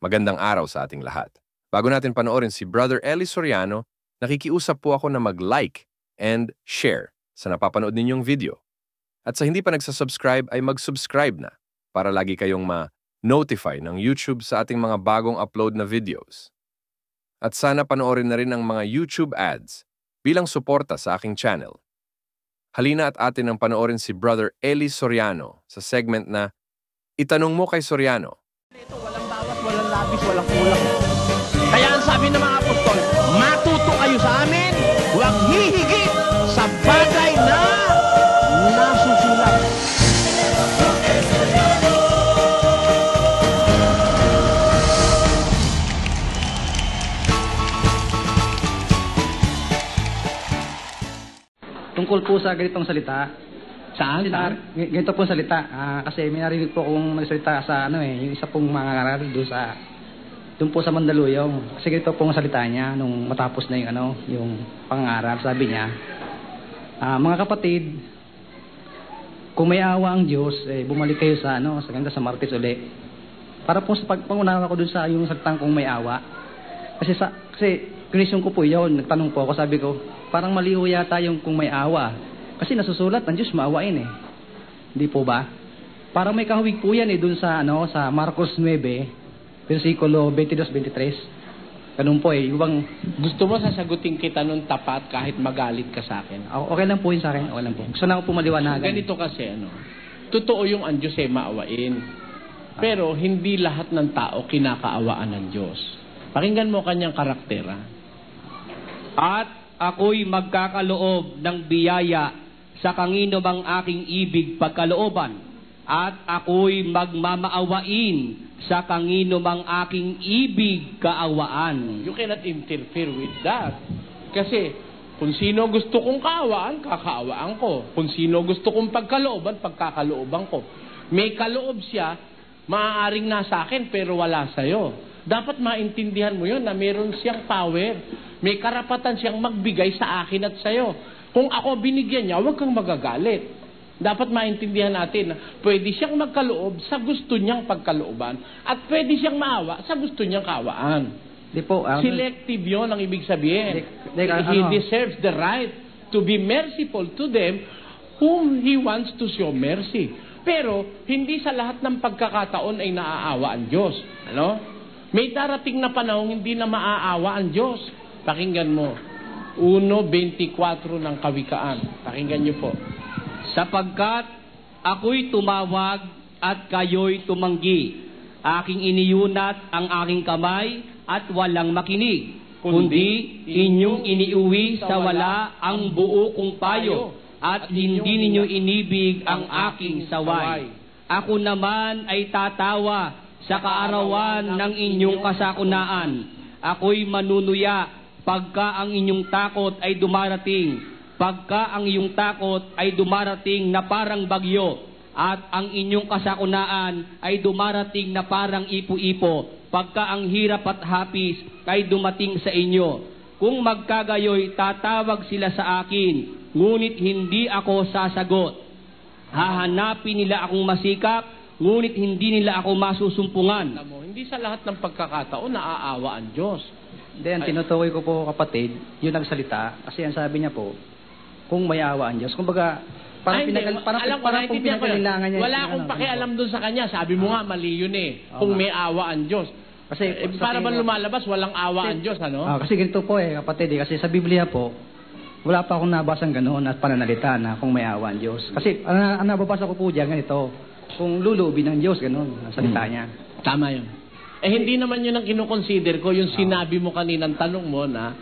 Magandang araw sa ating lahat. Bago natin panoorin si Brother Eli Soriano, nakikiusap po ako na mag-like and share sa napapanood ninyong video. At sa hindi pa nagsasubscribe ay mag-subscribe na para lagi kayong ma-notify ng YouTube sa ating mga bagong upload na videos. At sana panoorin na rin ang mga YouTube ads bilang suporta sa aking channel. Halina at atin ang panoorin si Brother Eli Soriano sa segment na Itanong Mo Kay Soriano. Ito, walang bawat, walang labis, walang kulang. Kaya ang sabi ng mga apostol, matuto kayo sa amin, huwag hihigit sa bagay na nasusulat. Tungkol po sa ganitong salita. Saan? Ganito pong salita. Kasi may narinig po akong nagsalita sa yung isa pong mga ngaral doon po sa Mandaluyong. Kasi ganito pong salita niya nung matapos na yung pangaral. Sabi niya, mga kapatid, kung may awa ang Diyos, bumalik kayo sa sa Martes uli. Para po sa pagpangunawa ko doon sa yung salitang kung may awa. Kasi question ko po yun, nagtanong po ako, sabi ko, parang mali ho yata yung kung may awa. Kasi nasusulat ng Diyos maawain Hindi po ba? Parang may kahawig po yan dun sa sa Marcos 9, versikulo 22-23. Ganun po Yung Gusto mo sasagutin kita nung tapat kahit magalit ka sa akin? Okay lang po yun sa akin. Okay lang po. Gusto na ako po maliwanagan. Ganito kasi totoo yung ang Diyos maawain. Pero hindi lahat ng tao kinakaawaan ng Diyos. Pakinggan mo kanyang karaktera. At ako'y magkakaloob ng biyaya sa kangino mang aking ibig pagkalooban. At ako'y magmamaawain sa kangino mang aking ibig kaawaan. You cannot interfere with that. Kasi kung sino gusto kong kaawaan, kakaawaan ko. Kung sino gusto kong pagkalooban, pagkakalooban ko. May kaloob siya, maaaring nasa akin pero wala sa'yo. Dapat maintindihan mo yun na meron siyang power. May karapatan siyang magbigay sa akin at sa'yo. Kung ako binigyan niya, huwag kang magagalit. Dapat maintindihan natin na pwede siyang magkaloob sa gusto niyang pagkalooban at pwede siyang maawa sa gusto niyang kaawaan. Selective yun ang ibig sabihin. He deserves the right to be merciful to them whom He wants to show mercy. Pero, hindi sa lahat ng pagkakataon ay naaawa ang Diyos. May darating na panahon hindi na maaawa ang Diyos. Pakinggan mo. 1:24 ng Kawikaan. Pakinggan niyo po. Sapagkat ako'y tumawag at kayo'y tumanggi. Aking iniyunat ang aking kamay at walang makinig. Kundi inyong iniuwi sa wala ang buo kong payo at hindi ninyo inibig ang aking saway. Ako naman ay tatawa sa kaarawan ng inyong kasakunaan. Ako'y manunuya pagka ang inyong takot ay dumarating. Pagka ang iyong takot ay dumarating na parang bagyo at ang inyong kasakunaan ay dumarating na parang ipo-ipo. Pagka ang hirap at hapis ay dumating sa inyo. Kung magkagayoy, tatawag sila sa akin, ngunit hindi ako sasagot. Hahanapin nila akong masikap, ngunit hindi nila ako masusumpungan. Hindi sa lahat ng pagkakataon naaawa ang Diyos. Then, tinutukoy ko po kapatid, yung nagsalita, kasi ang sabi niya po, kung may awa ang Diyos. Kumbaga, parang pinagalilangan niya. Wala akong pakialam doon sa kanya. Sabi mo nga, mali yun kung may awa ang Diyos. Kasi, para ba lumalabas, walang awa ang Diyos, Kasi ganito po kapatid, kasi sa Biblia po, wala pa akong nabasang ganoon at pananalita na kung may awa ang Diyos. Kasi, ang nababasa ko po dyan, ganito, kung luluubin ng Diyos, ganoon, ang salita niya. Tama yun. Hindi naman yun ang kinukonsider ko, yung sinabi mo kaninang tanong mo na,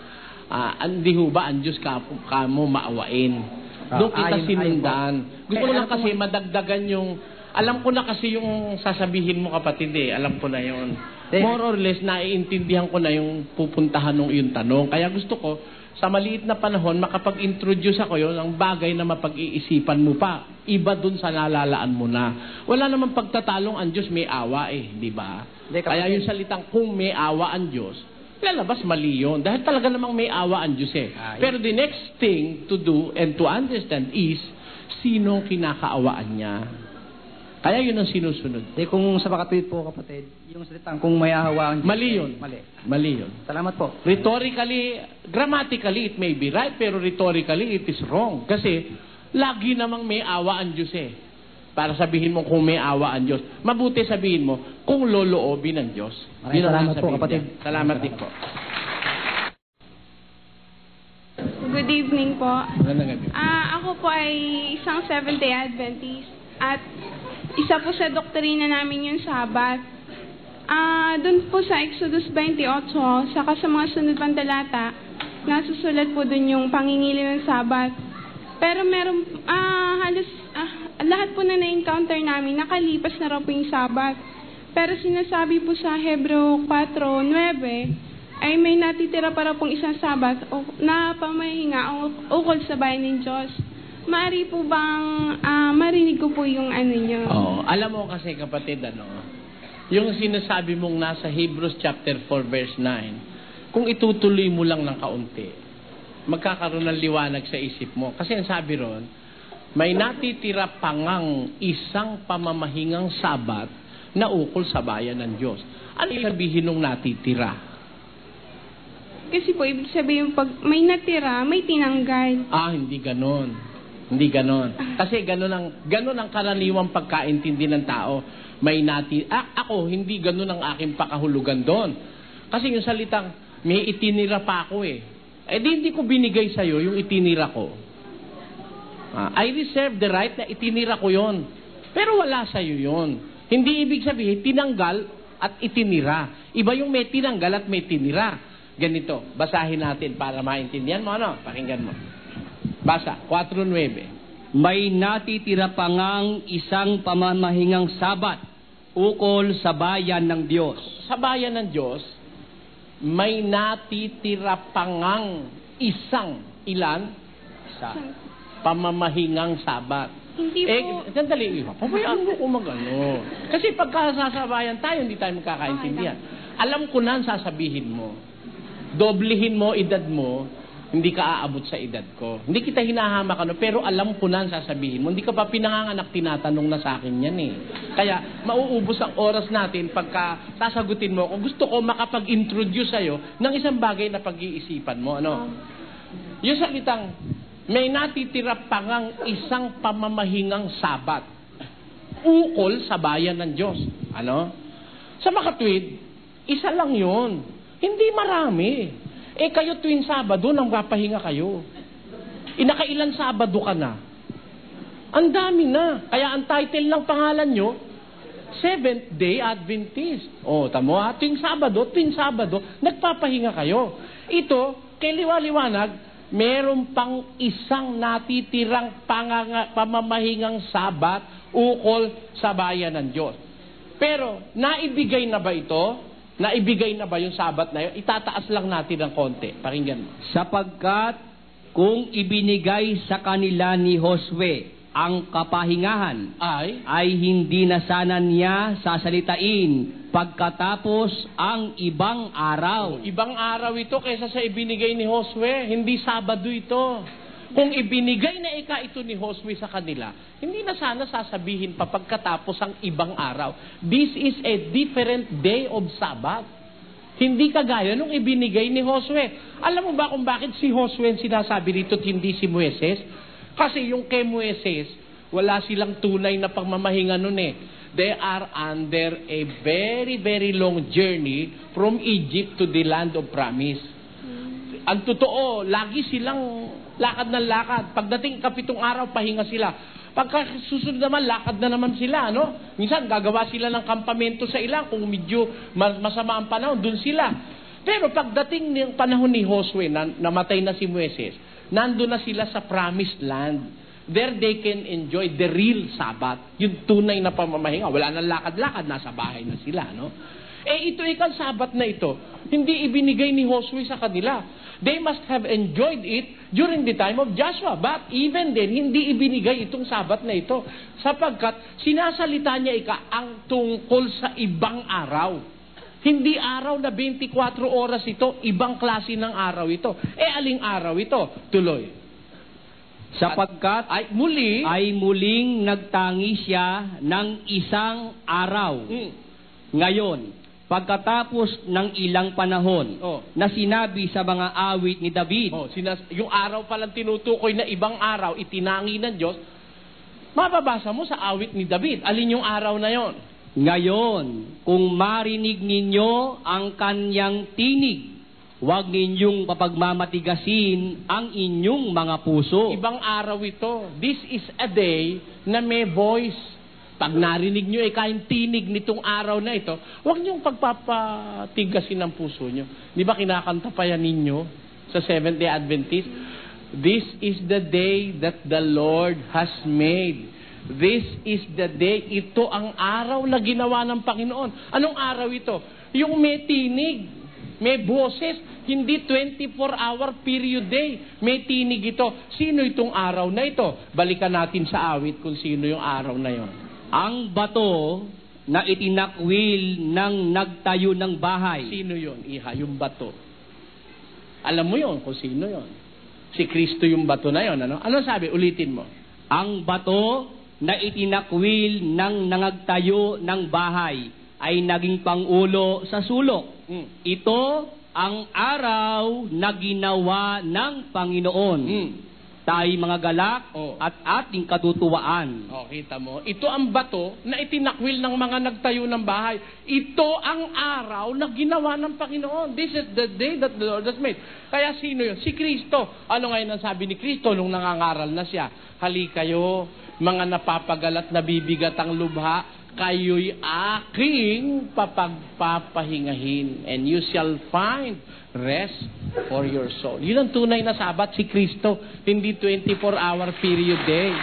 hindi ho ba ang Diyos ka mo maawain? Doon kita sinundan. Gusto ko lang kasi madagdagan yung, alam ko na kasi yung sasabihin mo kapatid alam ko na yun. More or less, naiintindihan ko na yung pupuntahan ng iyong tanong. Kaya gusto ko, sa maliit na panahon, makapag-introduce ako yun, ang bagay na mapag-iisipan mo pa. Iba dun sa nalalaan mo na. Wala namang pagtatalong ang Diyos may awa di ba? Kaya yung salitang kung may awa ang Diyos, lalabas mali yun. Dahil talaga namang may awa ang Diyos Pero the next thing to do and to understand is, sino kinakaawaan niya? Kaya yun ang sinusunod. Kung sa makatwid po, kapatid, yung salitang kung may hahawaan... Mali yun. Mali yun. Salamat po. Rhetorically, grammatically, it may be right, pero rhetorically, it is wrong. Kasi, lagi namang may awa ang Diyos eh. Para sabihin mo kung may awa ang Diyos. Mabuti sabihin mo kung loloobin ng Diyos. Maraming salamat po, kapatid. Salamat din po. Good evening po. Magandang gabi. Ako po ay isang Seventh-day Adventist at isa po sa doktrina namin yung Sabat. Doon po sa Exodus 28, saka sa mga sunod pang talata, nasusulat po doon yung pangingili ng Sabat. Pero meron, halos lahat po na na-encounter namin, nakalipas na raw po yung Sabat. Pero sinasabi po sa Hebreo 4:9, ay may natitira para pong isang Sabat na pamahinga ukol sa bayan ng Diyos. Maari po bang marinig ko po yung ano nyo? Alam mo kasi kapatid, yung sinasabi mong nasa Hebrews chapter 4 verse 9, kung itutuloy mo lang ng kaunti, magkakaroon ng liwanag sa isip mo. Kasi ang sabi ron, may natitira pangang isang pamamahingang Sabat na ukol sa bayan ng Diyos. Ano sabihin nung natitira? Kasi po, ibig sabihin, pag may natira, may tinanggal. Hindi ganon. Hindi ganon. Kasi ganon ang karaniwang pagkaintindi ng tao. May ako, hindi ganon ang aking pakahulugan doon. Kasi yung salitang, may itinira pa ako eh. Hindi ko binigay sa'yo yung itinira ko. I reserve the right na itinira ko yon. Pero wala sa'yo yon. Hindi ibig sabihin, tinanggal at itinira. Iba yung may tinanggal at may tinira. Ganito, basahin natin para maintindihan mo. Pakinggan mo. Basa, 4:9. May natitira pa ngang isang pamamahingang Sabat ukol sa bayan ng Diyos. Sa bayan ng Diyos, may natitira pa ngang isang ilan? Pamamahingang Sabat. Hindi po. Sandali, pabayaan mo kung magano. Kasi pagka sasabayan tayo, hindi tayo magkakaintindihan. Alam ko na ang sasabihin mo. Doblehin mo edad mo, hindi ka aabot sa edad ko. Hindi kita hinahamak pero alam ko na ang sasabihin mo. Hindi ka pa pinanganganak, tinatanong na sa akin yan eh. Kaya, mauubos ang oras natin pagka sasagutin mo. Kung gusto ko makapag-introduce sa'yo ng isang bagay na pag-iisipan mo. Yung salitang, may natitira pa ngang isang pamamahingang Sabat ukol sa bayan ng Diyos. Sa makatwid, isa lang yun. Hindi marami. Kayo tuwing Sabado, nang papahinga kayo. Nakailan Sabado ka na? Ang dami na. Kaya ang title ng pangalan nyo, Seventh-day Adventist. Tamo tuwing Sabado, nagpapahinga kayo. Ito, kay liwaliwanag, meron pang isang natitirang pamamahingang Sabat ukol sa bayan ng Diyos. Pero, naibigay na ba ito? Naibigay na ba yung Sabat na yun? Itataas lang natin ng konti. Pakinggan mo. Sapagkat kung ibinigay sa kanila ni Josue ang kapahingahan, ay hindi na sana niya sasalitain pagkatapos ang ibang araw. Ibang araw ito kaysa sa ibinigay ni Josue. Hindi Sabado ito. Kung ibinigay na ito ni Josue sa kanila, hindi na sana sasabihin pa pagkatapos ang ibang araw. This is a different day of Sabbath. Hindi kagaya nung ibinigay ni Josue. Alam mo ba kung bakit si Josue sinasabi dito at hindi si Moises? Kasi yung kay Moises, wala silang tunay na pagmamahinga nun eh. They are under a very, very long journey from Egypt to the land of promise. Ang totoo, lagi silang lakad ng lakad. Pagdating 7 araw, pahinga sila. Pagka susunod naman, lakad na naman sila, Minsan, gagawa sila ng kampamento sa ilang. Kung medyo masama ang panahon, dun sila. Pero pagdating ng panahon ni Josue, namatay na si Moises, nandun na sila sa promised land. There they can enjoy the real Sabbath. Yung tunay na pamamahinga. Wala nang lakad-lakad, nasa bahay na sila, ito ikang Sabbath na ito, hindi ibinigay ni Josue sa kanila. They must have enjoyed it during the time of Joshua. But even then, hindi ibinigay itong Sabat na ito. Sapagkat sinasalita niya ang tungkol sa ibang araw. Hindi araw na 24 oras ito, ibang klase ng araw ito. Aling araw ito? Tuloy. sapagkat Ay muli, ay muling nagtangi siya ng isang araw. Ngayon, pagkatapos ng ilang panahon na sinabi sa mga awit ni David, yung araw palang tinutukoy na ibang araw, itinangi ng Diyos, mababasa mo sa awit ni David. Alin yung araw na yon? ngayon, kung marinig ninyo ang kanyang tinig, huwag ninyong papagmamatigasin ang inyong mga puso. Ibang araw ito. This is a day na may voice. Pag narinig nyo kayong tinig nitong araw na ito, huwag niyong pagpapatigasin ang puso nyo. Di ba kinakanta pa yan ninyo sa Seventh-day Adventist? This is the day that the Lord has made. This is the day. Ito ang araw na ginawa ng Panginoon. Anong araw ito? Yung may tinig, may boses, hindi 24-hour period day. May tinig ito. Sino itong araw na ito? Balikan natin sa awit kung sino yung araw na yon. Ang bato na itinakwil ng nagtayo ng bahay. Sino yon, iha? Yung bato. Alam mo yon kung sino yon. Si Kristo yung bato na yon. Ano sabi? Ulitin mo. Ang bato na itinakwil ng nangagtayo ng bahay ay naging pangulo sa sulok. Ito ang araw na ginawa ng Panginoon. Tayo mga galak at ating katutuwaan. Kita mo? Ito ang bato na itinakwil ng mga nagtayo ng bahay. Ito ang araw na ginawa ng Panginoon. This is the day that the Lord has made. Kaya sino yun? Si Kristo. Ano ngayon ang sabi ni Kristo nung nangangaral na siya? Hali kayo, mga napapagalat na bibigat ang lubha, kayo'y aking papagpapahingahin, and you shall find rest for your soul. Yun ang tunay na Sabat, si Kristo, hindi 24-hour period day.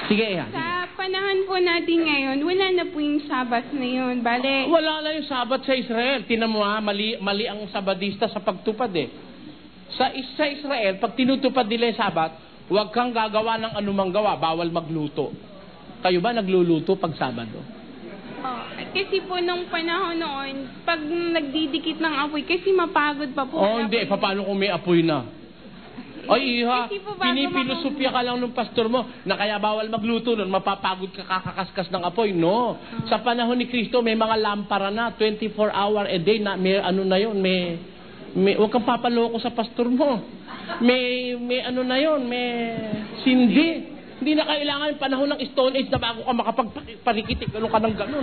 Sige, Iha. Sa panahon po natin ngayon, wala na po yung Sabat na yun. Bale, Wala na yung Sabat sa Israel. Tinan mo mali ang Sabadista sa pagtupad Sa Israel, pag tinutupad nila yung Sabat, huwag kang gagawa ng anumang gawa, bawal magluto. Kayo ba nagluluto pag Sabado? kasi po nung panahon noon, pag nagdidikit ng apoy, kasi mapagod pa po. Hindi. Paano kung may apoy na? Ay, Iha, Kasi po bago pinipilosopya ka lang ng pastor mo na kaya bawal magluto nun, mapapagod ka kakakaskas ng apoy. No. Sa panahon ni Kristo, may mga lampara na, 24 hour a day na, may ano na yun, huwag kang papaloko sa pastor mo. May ano na yun, may sindi. Hindi na kailangan yung panahon ng Stone Age na bago ka makapagparikitik. Ganun ka ng ganun.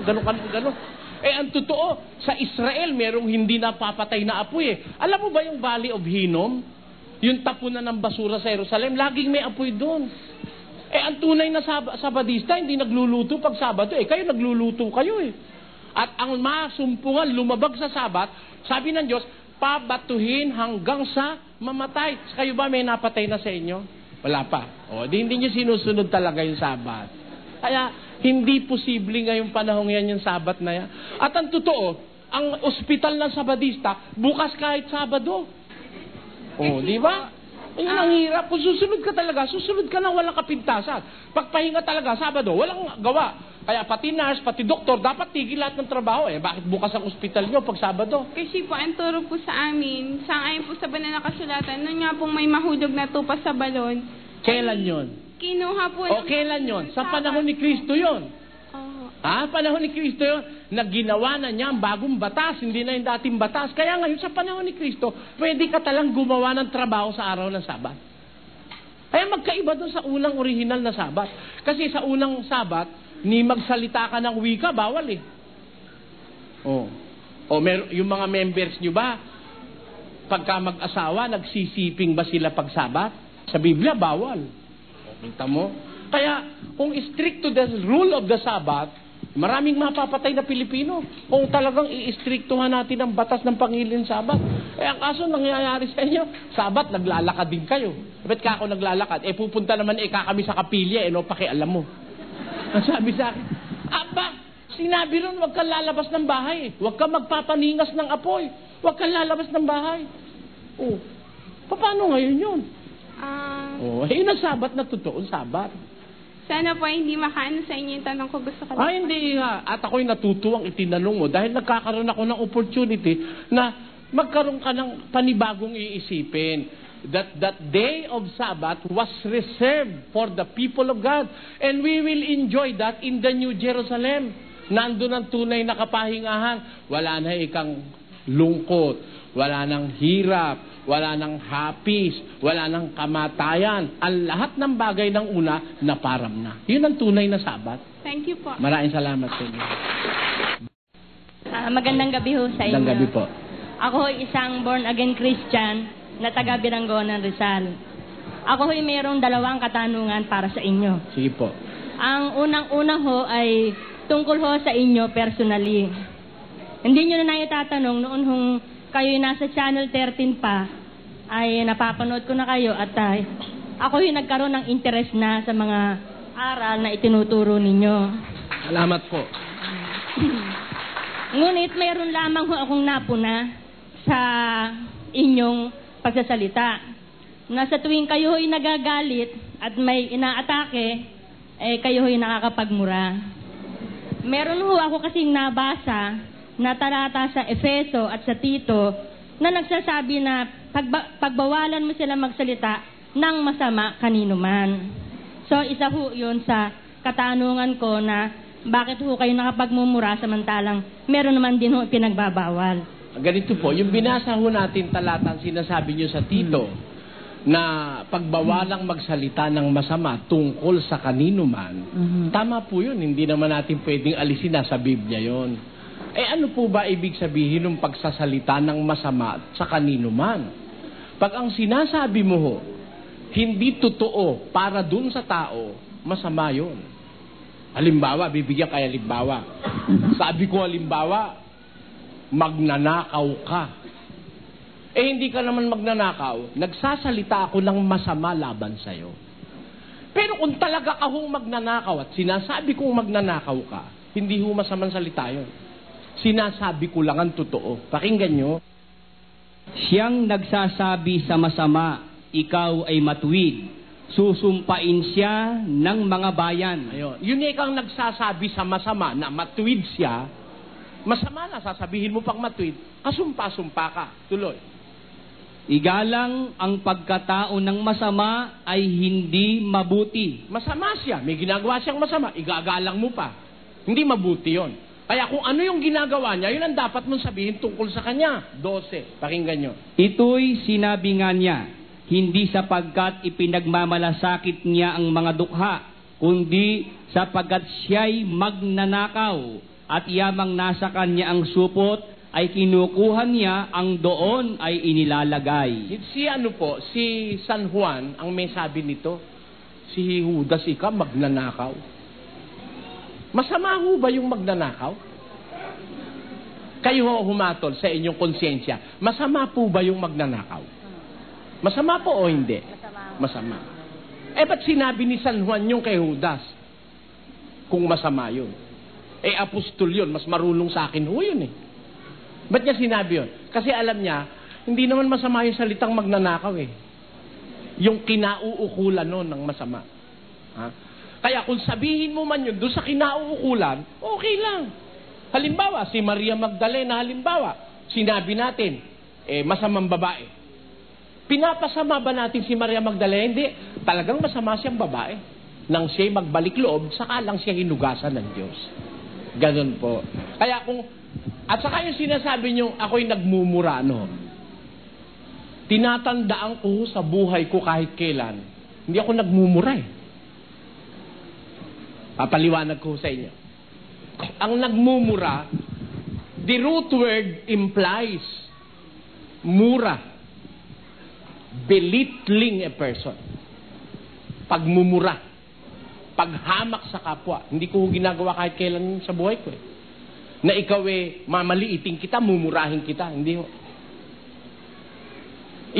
Ang totoo, sa Israel, merong hindi napapatay na apoy Alam mo ba yung Valley of Hinnom? Yung tapunan ng basura sa Jerusalem, laging may apoy doon. Ang tunay na Sabadista, hindi nagluluto pag Sabado. Kayo nagluluto kayo At ang masumpungan, lumabag sa Sabat, sabi ng Diyos, pabatuhin hanggang sa mamatay. Kayo ba may napatay na sa inyo? Wala pa. Hindi nyo sinusunod talaga yung Sabat. Kaya, hindi posible ngayong panahon yan yung Sabat na yan. At ang totoo, ang ospital ng Sabadista, bukas kahit Sabado. Di ba? Yun ang hirap. Kung susunod ka na walang kapintasan. Pagpahinga talaga, Sabado, walang gawa. Kaya pati nurse, pati doktor, dapat tigil lahat ng trabaho. Bakit bukas ang ospital nyo pag Sabado? Kasi po, ang turo po sa amin, sangayon po sa banal na kasulatan, nung nga pong may mahulog na tupa sa balon. Kailan yon? Kinuha po. Kailan yon? Sa panahon ni Kristo yon. Panahon ni Kristo yon, na ginawa na niya ang bagong batas, hindi na yung dating batas. Kaya ngayon, sa panahon ni Kristo, pwede ka talang gumawa ng trabaho sa araw ng Sabat. Kaya magkaiba doon sa unang original na Sabat. Kasi sa unang Sabat, ni magsalita ka ng wika, bawal yung mga members nyo ba, pagka mag-asawa, nagsisiping ba sila pag Sabat? Sa Biblia, bawal. Kita mo? Kaya, kung strict to the rule of the Sabat, maraming mapapatay na Pilipino. Kung talagang i-strictuhan natin ang batas ng Pangilin Sabat. Ang kaso nangyayari sa inyo, Sabat, naglalakad din kayo. Ba't ka ako naglalakad? Pupunta naman kami sa kapilya, pakialam mo. Ang sabi sa akin, sinabi ron, huwag kang lalabas ng bahay. Huwag kang magpapaningas ng apoy. Huwag kang lalabas ng bahay. Paano ngayon yun? Yun ang Sabat na totoo, Sabat. Sana po hindi makaano sa inyo yung tanong ko, gusto ko lang. Hindi At ako'y natutuwang itinanong mo dahil nagkakaroon ako ng opportunity na magkaroon ka ng panibagong iisipin. That day of Sabbath was reserved for the people of God. And we will enjoy that in the New Jerusalem. Nandun ang tunay na kapahingahan. Wala na ikang lungkot, wala nang hirap, wala nang hapis, wala nang kamatayan. Ang lahat ng bagay ng una, naparam na. Yun ang tunay na Sabat. Thank you po. Maraming salamat sa inyo. Magandang gabi ho sa inyo. Magandang gabi po. Ako ay isang born-again Christian na taga Birangonan, Rizal. Ako ay mayroong dalawang katanungan para sa inyo. Sige po. Ang unang-una ho ay tungkol ho sa inyo personally. Hindi nyo na itatanong noon kung kayo'y nasa Channel 13 pa, ay napapanood ko na kayo at ako yung nagkaroon ng interest na sa mga aral na itinuturo ninyo. Salamat po. Ngunit mayroon lamang ho akong napuna sa inyong pagsasalita. Na sa tuwing kayo ho'y nagagalit at may inaatake, kayo ho'y nakakapagmura. Meron ho ako kasing nabasa na talata sa Efeso at sa Tito na nagsasabi na pagbawalan mo sila magsalita ng masama kanino man. So isa ho yun sa katanungan ko na bakit ho kayo nakapagmumura samantalang meron naman din ho pinagbabawal. Ganito po, yung binasa ho natin talatang sinasabi nyo sa Tito na pagbawalang magsalita ng masama tungkol sa kanino man, tama po yun, hindi naman natin pwedeng alisin na sa Biblia yon. Ano po ba ibig sabihin ng pagsasalita ng masama sa kanino man? Pag ang sinasabi mo ho, hindi totoo para dun sa tao, masama yun. Halimbawa, bibigyan kayo halimbawa. Sabi ko halimbawa, magnanakaw ka. Hindi ka naman magnanakaw, nagsasalita ako ng masama laban sa'yo. Pero kung talaga ka hong magnanakaw at sinasabi kong magnanakaw ka, hindi ho masamang salita yun. Sinasabi ko lang ang totoo. Pakinggan nyo. Siyang nagsasabi sa masama, ikaw ay matuwid. Susumpain siya ng mga bayan. Ayun. Yun ikang nagsasabi sa masama na matuwid siya, masama na, sasabihin mo pang matuwid, kasumpa-sumpa ka. Tuloy. Igalang ang pagkatao ng masama ay hindi mabuti. Masama siya, may ginagawa siyang masama, igagalang mo pa. Hindi mabuti yon. Kaya kung ano yung ginagawa niya, yun ang dapat mong sabihin tungkol sa kanya. 12. Pakinggan nyo. Ito'y sinabi nga niya, hindi sapagkat ipinagmamalasakit niya ang mga dukha, kundi sapagkat siya'y magnanakaw at yamang nasa kanya ang supot, ay kinukuha niya ang doon ay inilalagay. Si ano po, si San Juan, ang may sabi nito, si Judas ika magnanakaw. Masama ho ba yung magnanakaw? Kayo ho humatol sa inyong konsyensya, masama po ba yung magnanakaw? Masama po o hindi? Masama. Ba't sinabi ni San Juan yung kay Judas? Kung masama yun. Apostol yun, mas marunong sa akin ho yun eh. Ba't niya sinabi yun? Kasi alam niya, hindi naman masama yung salitang magnanakaw eh. Yung kinauukulan nun ng masama. Ha? Kaya kung sabihin mo man yun doon sa kinauukulan, okay lang. Halimbawa, si Maria Magdalena, halimbawa, sinabi natin, masamang babae. Pinapasama ba natin si Maria Magdalena? Hindi. Talagang masama siyang babae. Nang siya'y magbalik loob, saka lang siya hinugasan ng Diyos. Ganun po. Kaya kung at saka yung sinasabi nyo, ako'y nagmumura, no? Tinatandaan ko sa buhay ko kahit kailan, hindi ako nagmumura eh. Papaliwanag ko sa inyo. Ang nagmumura, the root word implies mura. Belittling a person. Pagmumura. Paghamak sa kapwa. Hindi ko ginagawa kahit kailan sa buhay ko eh. Na ikaw mamaliitin kita, mumurahin kita. Hindi.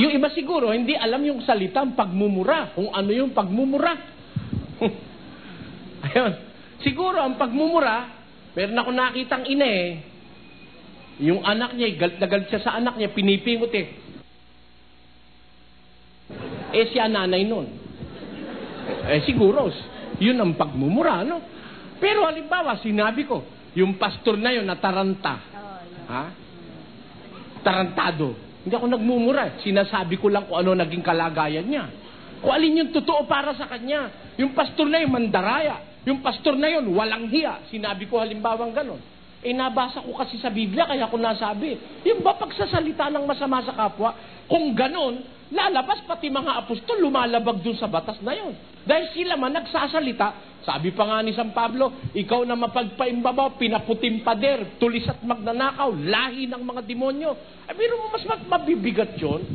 Yung iba siguro, hindi alam yung salitang pagmumura. Kung ano yung pagmumura. Ayun. Siguro, ang pagmumura, meron ako nakitang ina yung anak niya, galit na galit siya sa anak niya, pinipingot siya nanay nun. Siguro, yun ang pagmumura, no? Pero halimbawa, sinabi ko, yung pastor na yun, nataranta. Ha? tarantado. Hindi ako nagmumura. Sinasabi ko lang kung ano naging kalagayan niya. Kung alin yung totoo para sa kanya. Yung pastor na yun, mandaraya. Yung pastor na yun, walang hiya. Sinabi ko halimbawang ganon. Nabasa ko kasi sa Biblia, kaya ko nasabi. Yung ba pagsasalita ng masama sa kapwa, kung ganon, lalabas pati mga apostol, lumalabag dun sa batas na yun. Dahil sila man nagsasalita, sabi pa nga ni San Pablo, ikaw na mapagpaimbabaw, pinaputim pader, tulis at magnanakaw, lahi ng mga demonyo. Pero mas mabibigat yun.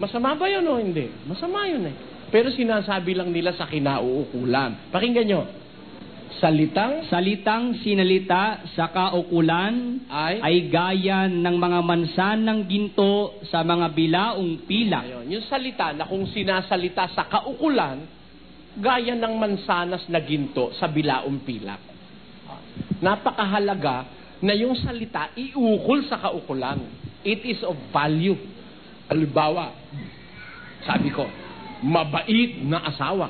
Masama ba yun o hindi? Masama yun eh. Pero sinasabi lang nila sa kinauukulan. Pakinggan nyo. Salitang sinalita sa kaukulan ay gaya ng mga mansanang ginto sa mga bilaong pilak. Ayun, yung salita na kung sinasalita sa kaukulan, gaya ng mansanas na ginto sa bilaong pilak. Napakahalaga na yung salita iukol sa kaukulan. It is of value. Halimbawa, sabi ko, mabait na asawa.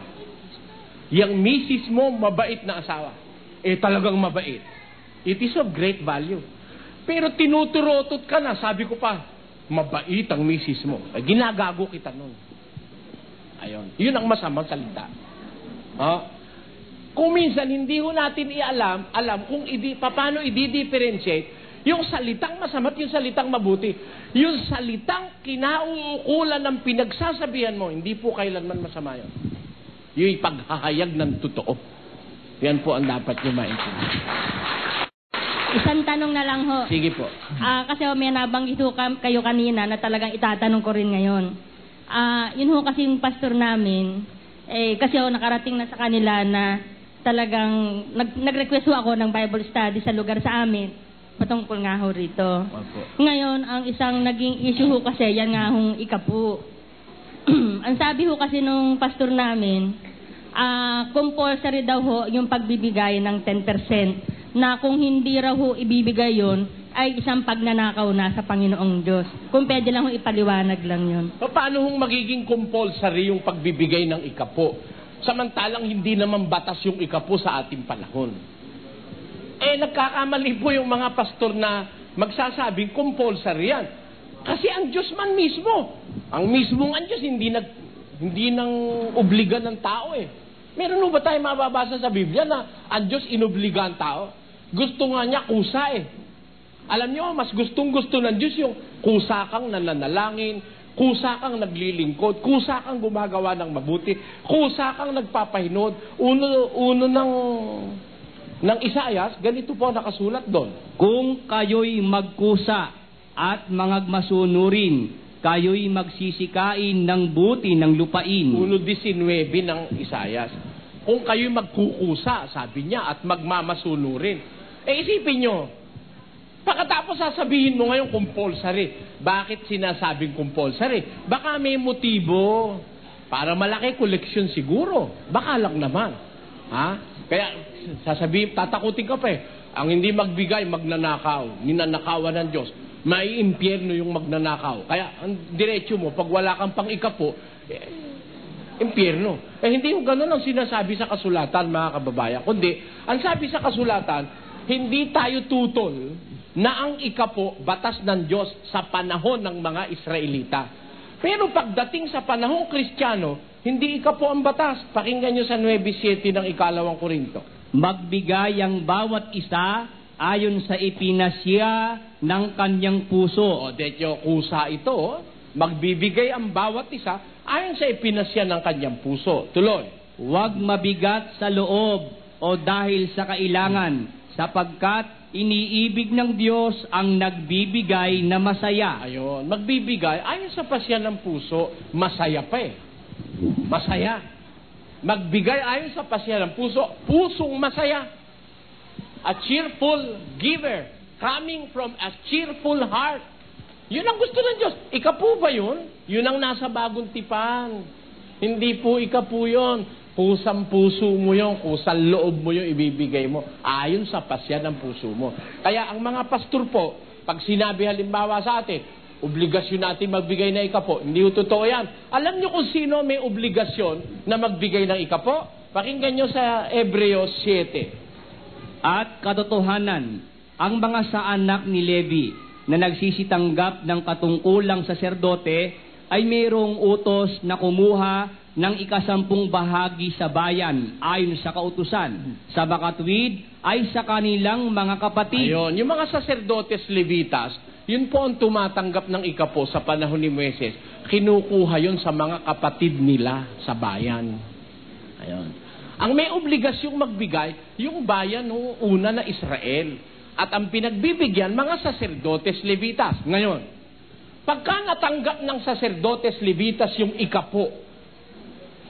Yang misis mo, mabait na asawa. Talagang mabait. It is of great value. Pero tinuturotot ka na, sabi ko pa, mabait ang misis mo. Ginagago kita nun. Ayun. Yun ang masamang salita. Kung minsan hindi ho natin alam kung paano i-differentiate yung salitang masama at yung salitang mabuti. Yung salitang kinauukulan ng pinagsasabihan mo, hindi po kailanman masama yun. Yung paghahayag ng totoo. Yan po ang dapat nyo maintindihan. Isang tanong na lang ho. Sige po. Kasi may nabanggit ho kayo kanina na talagang itatanong ko rin ngayon. Yun ho kasi yung pastor namin, kasi ho nakarating na sa kanila na talagang nag-request ho ako ng Bible study sa lugar sa amin. Patungkol nga ho rito. Opo. Ngayon, ang isang naging issue ho kasi, yan nga hong ikapu. Ang sabi ho kasi nung pastor namin, compulsory daw ho yung pagbibigay ng 10%, na kung hindi raw ho ibibigay yon ay isang pagnanakaw na sa Panginoong Diyos. Kung pwede lang ho ipaliwanag lang yun. Paano hong magiging compulsory yung pagbibigay ng ikapo? Samantalang hindi naman batas yung ikapo sa ating panahon. Nagkakamali po yung mga pastor na magsasabing compulsory yan. Kasi ang Diyos man mismo, ang mismong ang Diyos, hindi nang obliga ng tao eh. Meron ba tayo mababasa sa Biblia na ang Diyos inobliga ang tao? Gusto nga niya kusa eh. Alam niyo, mas gustong-gusto ng Diyos yung kusa kang nananalangin, kusa kang naglilingkod, kusa kang gumagawa ng mabuti, kusa kang nagpapahinod. Uno ng Isaias, ganito po nakasulat doon. Kung kayo'y magkusa at mangagmasunurin, kayo'y magsisikain ng buti ng lupain. 1:19 ng Isaias. Kung kayo'y magkukusa, sabi niya, at magmamasunurin. Isipin nyo, pagkatapos sasabihin mo ngayon compulsory. Bakit sinasabing compulsory? Baka may motibo. Para malaki koleksyon siguro. Baka lang naman. Kaya sasabihin, tatakutin ka pa eh. Ang hindi magbigay, magnanakaw. Ninanakawan ng Diyos. May impyerno yung magnanakaw. Kaya, ang diretso mo, pag wala kang pang-ikapo, impyerno. Hindi yung ganun ang sinasabi sa kasulatan, mga kababayan. Kundi, ang sabi sa kasulatan, hindi tayo tutol na ang ikapo, batas ng Diyos sa panahon ng mga Israelita. Pero pagdating sa panahong Kristiyano, hindi ikapo ang batas. Pakinggan nyo sa 9:7 ng 2 Korinto. Magbigay ang bawat isa ayon sa ipinasya ng kanyang puso. Detyo, kusa ito. Magbibigay ang bawat isa ayon sa ipinasya ng kanyang puso. Tuloy. Huwag mabigat sa loob o dahil sa kailangan, sapagkat iniibig ng Diyos ang nagbibigay na masaya. Ayun, magbibigay ayon sa pasya ng puso, masaya pa eh. Masaya. Magbigay ayon sa pasya ng puso, pusong masaya. A cheerful giver, coming from a cheerful heart. Yun ang gusto ng Diyos. Ikapu ba yun? Yun ang nasa bagong tipan. Hindi po ikapu yun. Kusang puso mo yun, kusang loob mo yun, ibibigay mo. Ayon sa pasya ng puso mo. Kaya ang mga pastor po, pag sinabi halimbawa sa atin, obligasyon natin magbigay na ikapo. Hindi po totoo yan. Alam nyo kung sino may obligasyon na magbigay ng ikapo? Pakinggan nyo sa Hebreos 7. At katotohanan, ang mga sa anak ni Levi na nagsisitanggap ng katungkulang saserdote ay mayroong utos na kumuha ng 10 bahagi sa bayan ayon sa kautusan. Sa makatwid ay sa kanilang mga kapatid. Ayun, yung mga saserdotes Levitas, yun po ang tumatanggap ng 10 sa panahon ni Moises. Kinukuha yun sa mga kapatid nila sa bayan. Ayun. Ang may obligasyong magbigay, yung bayan noong una na Israel. At ang pinagbibigyan, mga saserdotes Levitas. Ngayon, pagka natanggap ng saserdotes Levitas yung 10,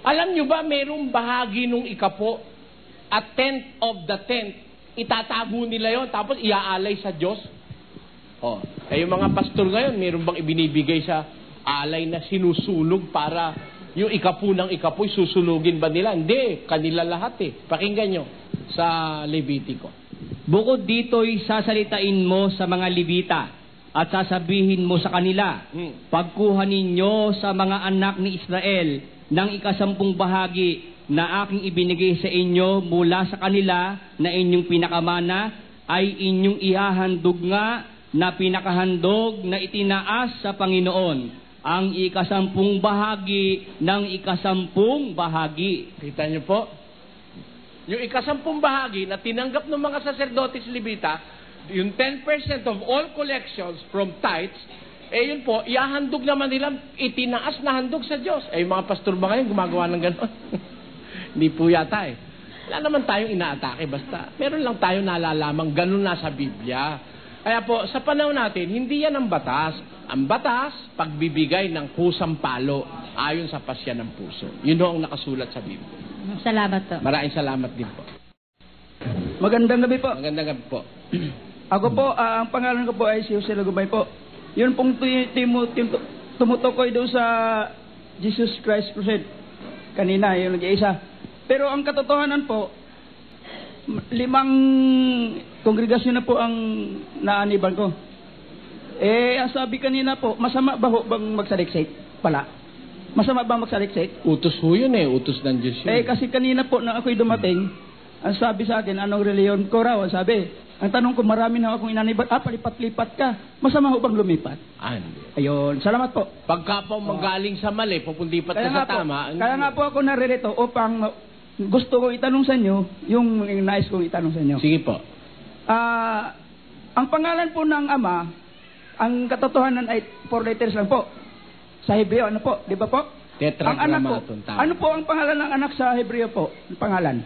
alam nyo ba, mayroong bahagi nung 10, a tenth of the tenth, itatago nila yon tapos iaalay sa Diyos. Oh, yung mga pastor ngayon, mayroon bang ibinibigay sa alay na sinusunog para yung 10 ng 10 susunugin ba nila? Hindi, kanila lahat eh. Pakinggan nyo sa Levitico. Bukod dito'y sasalitain mo sa mga Levita at sasabihin mo sa kanila, pagkuha ninyo sa mga anak ni Israel ng 10 bahagi na aking ibinigay sa inyo mula sa kanila na inyong pinakamana, ay inyong ihahandog nga na pinakahandog na itinaas sa Panginoon, ang 10 bahagi ng 10 bahagi. Kita nyo po? Yung 10 bahagi na tinanggap ng mga sacerdotes Levita, yung 10% of all collections from tithes, yun po, iahandog naman nila, itinaas na handog sa Diyos. Yung mga pastor ba ngayon gumagawa ng gano'n? Hindi po yata eh. Wala naman tayong inaatake, basta meron lang tayo nalalamang gano'n na sa Biblia. Kaya po, sa panahon natin, hindi yan ang batas. Ang batas, pagbibigay ng kusang palo ayon sa pasya ng puso. Yun ho ang nakasulat sa Biblia. Salamat po. Maraming salamat din po. Magandang gabi po. Magandang gabi po. Ako po, ang pangalan ko po ay si Jose Lagumay po. Yun pong tumutukoy doon sa Jesus Christ Crusade. Kanina, yung nag-iisa. Pero ang katotohanan po, 5 kongregasyon na po ang naaniban ko. Ang sabi kanina po, masama ba ho bang magsaliksik pala? Masama ba magsaliksik? Utos ho yun eh, utos ng Diyos yun. Kasi kanina po na ako'y dumating, ang sabi sa akin, anong reliyon ko raw? Ang sabi, ang tanong ko, marami na akong inaniban, palipat-lipat ka. Masama ho bang lumipat? Hindi. Ayun, salamat po. Pagka po magaling sa mali, pupundipat ka sa tama. Kaya nga po ako naririto upang gusto ko itanong sa inyo, yung nais kong itanong sa inyo. Sige po. Ang pangalan po ng Ama, ang katotohanan ay 4 letters lang po. Sa Hebreo, ano po? Di ba po? Tetragrammaton. Ano po ang pangalan ng anak sa Hebreo po? Ang pangalan?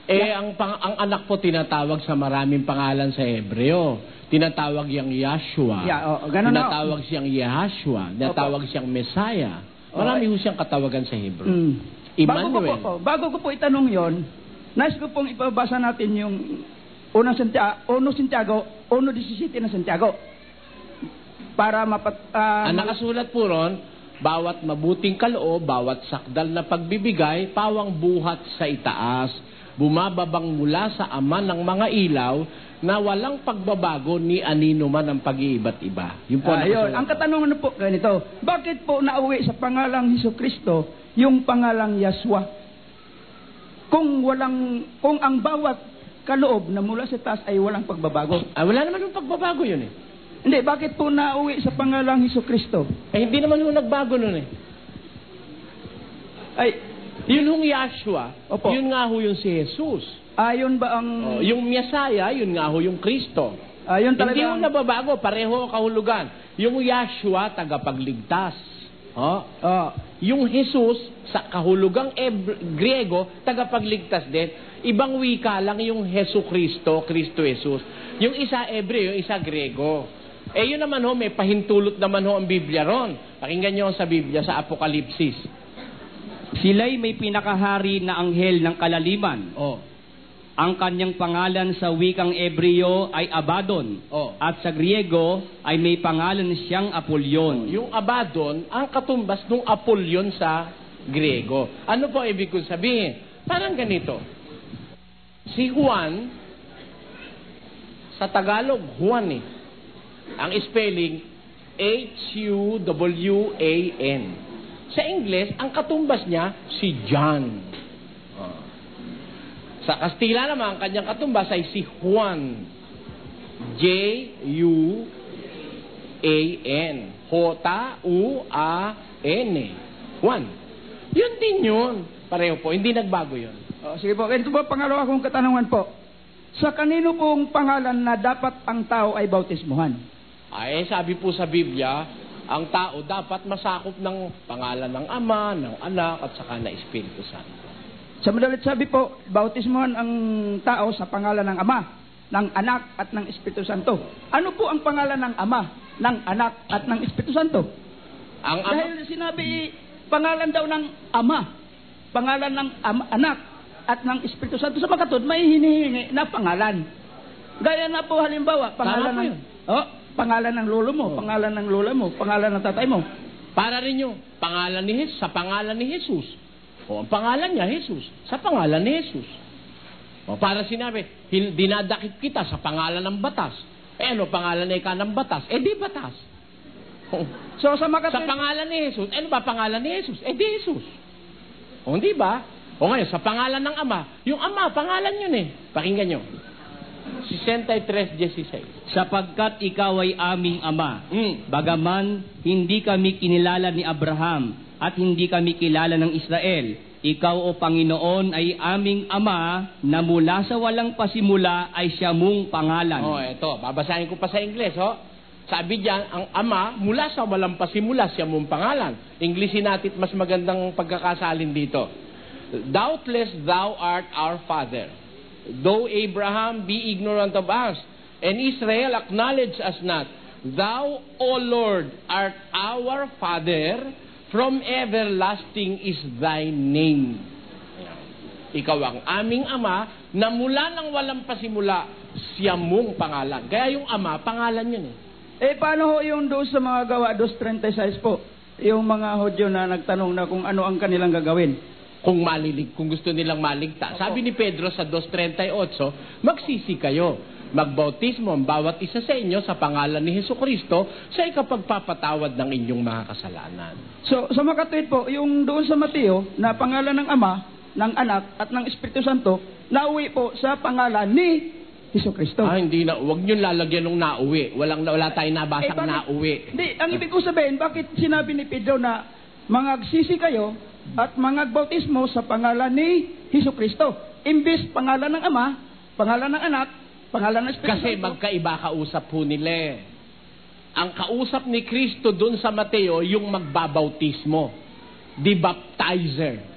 Ang anak po tinatawag sa maraming pangalan sa Hebreo. Tinatawag siyang Yahshua. Tinatawag siyang Yahshua. Tinatawag siyang Messiah. Marami ho siyang katawagan sa Hebreo. Emmanuel. Bago ko po itanong yon, nais ko pong ipabasa natin yung 1 Santiago, 1:17 ng Santiago. Para ang nakasulat po ron, bawat mabuting kaloob, bawat sakdal na pagbibigay, pawang buhat sa itaas, bumababang mula sa Ama ng mga ilaw, na walang pagbabago ni anino man ang pag-iiba't iba. Yun po ang katanungan po ganito, bakit po nauwi sa pangalang Hesukristo yung pangalang Yahshua? Kung ang bawat kaloob na mula sa taas ay walang pagbabago. Wala naman yung pagbabago yun eh. Hindi, bakit po nauwi sa pangalang Hesukristo? Hindi naman yung nagbago nun eh. Yun yung Yahshua, yun nga ho yung si Jesus. Yun ba ang... yung Messiah, yun nga ho yung Kristo. Yun talaga... Hindi yung nababago, pareho kahulugan. Yung Yahshua, tagapagligtas. Yung Jesus, sa kahulugang Griego, tagapagligtas din. Ibang wika lang yung Jesucristo, Kristo Jesus. Yung isa Hebreo, yung isa Griego. Yun naman ho, may pahintulot naman ho ang Biblia ron. Pakinggan nyo sa Biblia, sa Apokalipsis. Sila'y may pinakahari na anghel ng kalaliman. Ang kanyang pangalan sa wikang Hebreo ay Abaddon. At sa Griego ay may pangalan siyang Apollyon. Yung Abaddon, ang katumbas ng Apollyon sa Griego. Ano po ibig kong sabihin? Parang ganito. Si Juan, sa Tagalog, Juan eh. Ang spelling, H-U-W-A-N. Sa Ingles, ang katumbas niya, si John. Sa Kastila naman, ang kanyang katumbas ay si Juan. J-U-A-N. H-U-A-N. Juan. Yun din yun. Pareho po. Hindi nagbago yun. Sige po. Ito po, pangalawa kong katanungan po. Sa kanino pong pangalan na dapat ang tao ay bautismuhan? Ay, sabi po sa Biblia, ang tao dapat masakop ng pangalan ng Ama, ng Anak, at saka ng Espiritu Santo. Sa madalit sabi po, bautismuhan ang tao sa pangalan ng Ama, ng Anak, at ng Espiritu Santo. Ano po ang pangalan ng Ama, ng Anak, at ng Espiritu Santo? Ang Ama, dahil sinabi, pangalan daw ng Ama, pangalan ng Anak, at ng Espiritu Santo. Sa makatod, may hinihingi na pangalan. Gaya na po halimbawa, pangalan ng... pangalan ng lolo mo, pangalan ng lola mo, pangalan ng tatay mo. Para rin yung pangalan ni Jesus, sa pangalan ni Jesus. O ang pangalan niya, Jesus, sa pangalan ni Jesus. O para sinabi, dinadakip kita sa pangalan ng batas. Ano pangalan ni ka ng batas? Di batas. So sa pangalan ni Jesus, ano ba pangalan ni Jesus? Di Jesus. O di ba? O ngayon, sa pangalan ng Ama, yung Ama, pangalan yun Pakinggan nyo. 63:16. Sapagkat ikaw ay aming Ama, bagaman hindi kami kinilala ni Abraham at hindi kami kilala ng Israel, ikaw o Panginoon ay aming Ama na mula sa walang pasimula ay siya mong pangalan. Eto, babasahin ko pa sa Ingles, Sabi diyan, ang Ama, mula sa walang pasimula siya mong pangalan. Inglesin natin mas magandang pagkakasalin dito. Doubtless thou art our Father, though Abraham be ignorant of us, and Israel acknowledge us not. Thou, O Lord, art our Father, from everlasting is thy name. Ikaw ang aming Ama, na mula ng walang pasimula, siya mong pangalan. Kaya yung Ama, pangalan yun paano ho yung doon sa mga Gawa 2:36 po? Yung mga Hudyo na nagtanong na kung ano ang kanilang gagawin. Kung gusto nilang maligtas. Sabi ni Pedro sa 2:38, magsisi kayo. Magbautismo ang bawat isa sa inyo sa pangalan ni Hesukristo sa ikapagpapatawad ng inyong mga kasalanan. So, sa makatwid po, yung doon sa Mateo, na pangalan ng Ama, ng Anak, at ng Espiritu Santo, nauwi po sa pangalan ni Hesukristo. Hindi na. Huwag nyo lalagyan ng nauwi. Wala tayong nabasang nauwi. Hindi, ang ibig ko sabihin, bakit sinabi ni Pedro na magsisi kayo at magbautismo sa pangalan ni Hesukristo? Imbis pangalan ng Ama, pangalan ng Anak, pangalan ng Espiritu Santo. Kasi magkaiba kausap po nila. Ang kausap ni Kristo dun sa Mateo, yung magbabautismo. The baptizer.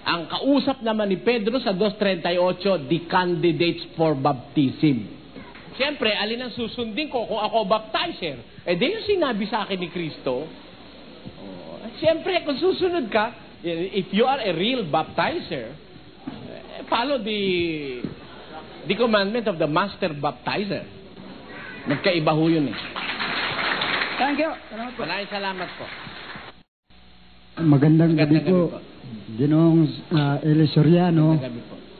Ang kausap naman ni Pedro sa 2:38, the candidates for baptism. Siyempre, alin ang susundin ko kung ako baptizer? Di yung sinabi sa akin ni Kristo. Siyempre, kung susunod ka, if you are a real baptizer, follow the commandment of the master baptizer. Magkaiba ho yun Thank you. Maraming salamat po. Magandang gabi po. Ginoong Eli Soriano.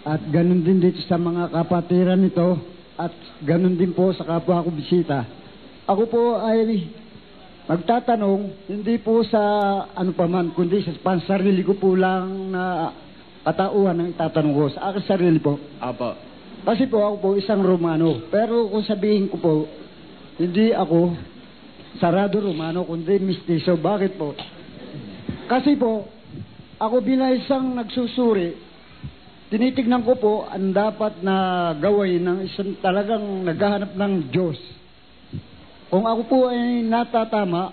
At ganun din dito sa mga kapatiran nito at ganun din po sa kapwa ko bisita. Ako po ay magtatanong, hindi po sa ano pa man, kundi sa pansarili ko po lang na katauhan ng itatanong ko. Sa aking sarili po. Apo. Kasi po ako po isang Romano. Pero kung sabihin ko po, hindi ako sarado Romano, kundi mistiso. Bakit po? Kasi po, ako bilang isang nagsusuri, tinitignan ko po ang dapat na gawin ng isang talagang naghahanap ng Diyos. Kung ako po ay natatama,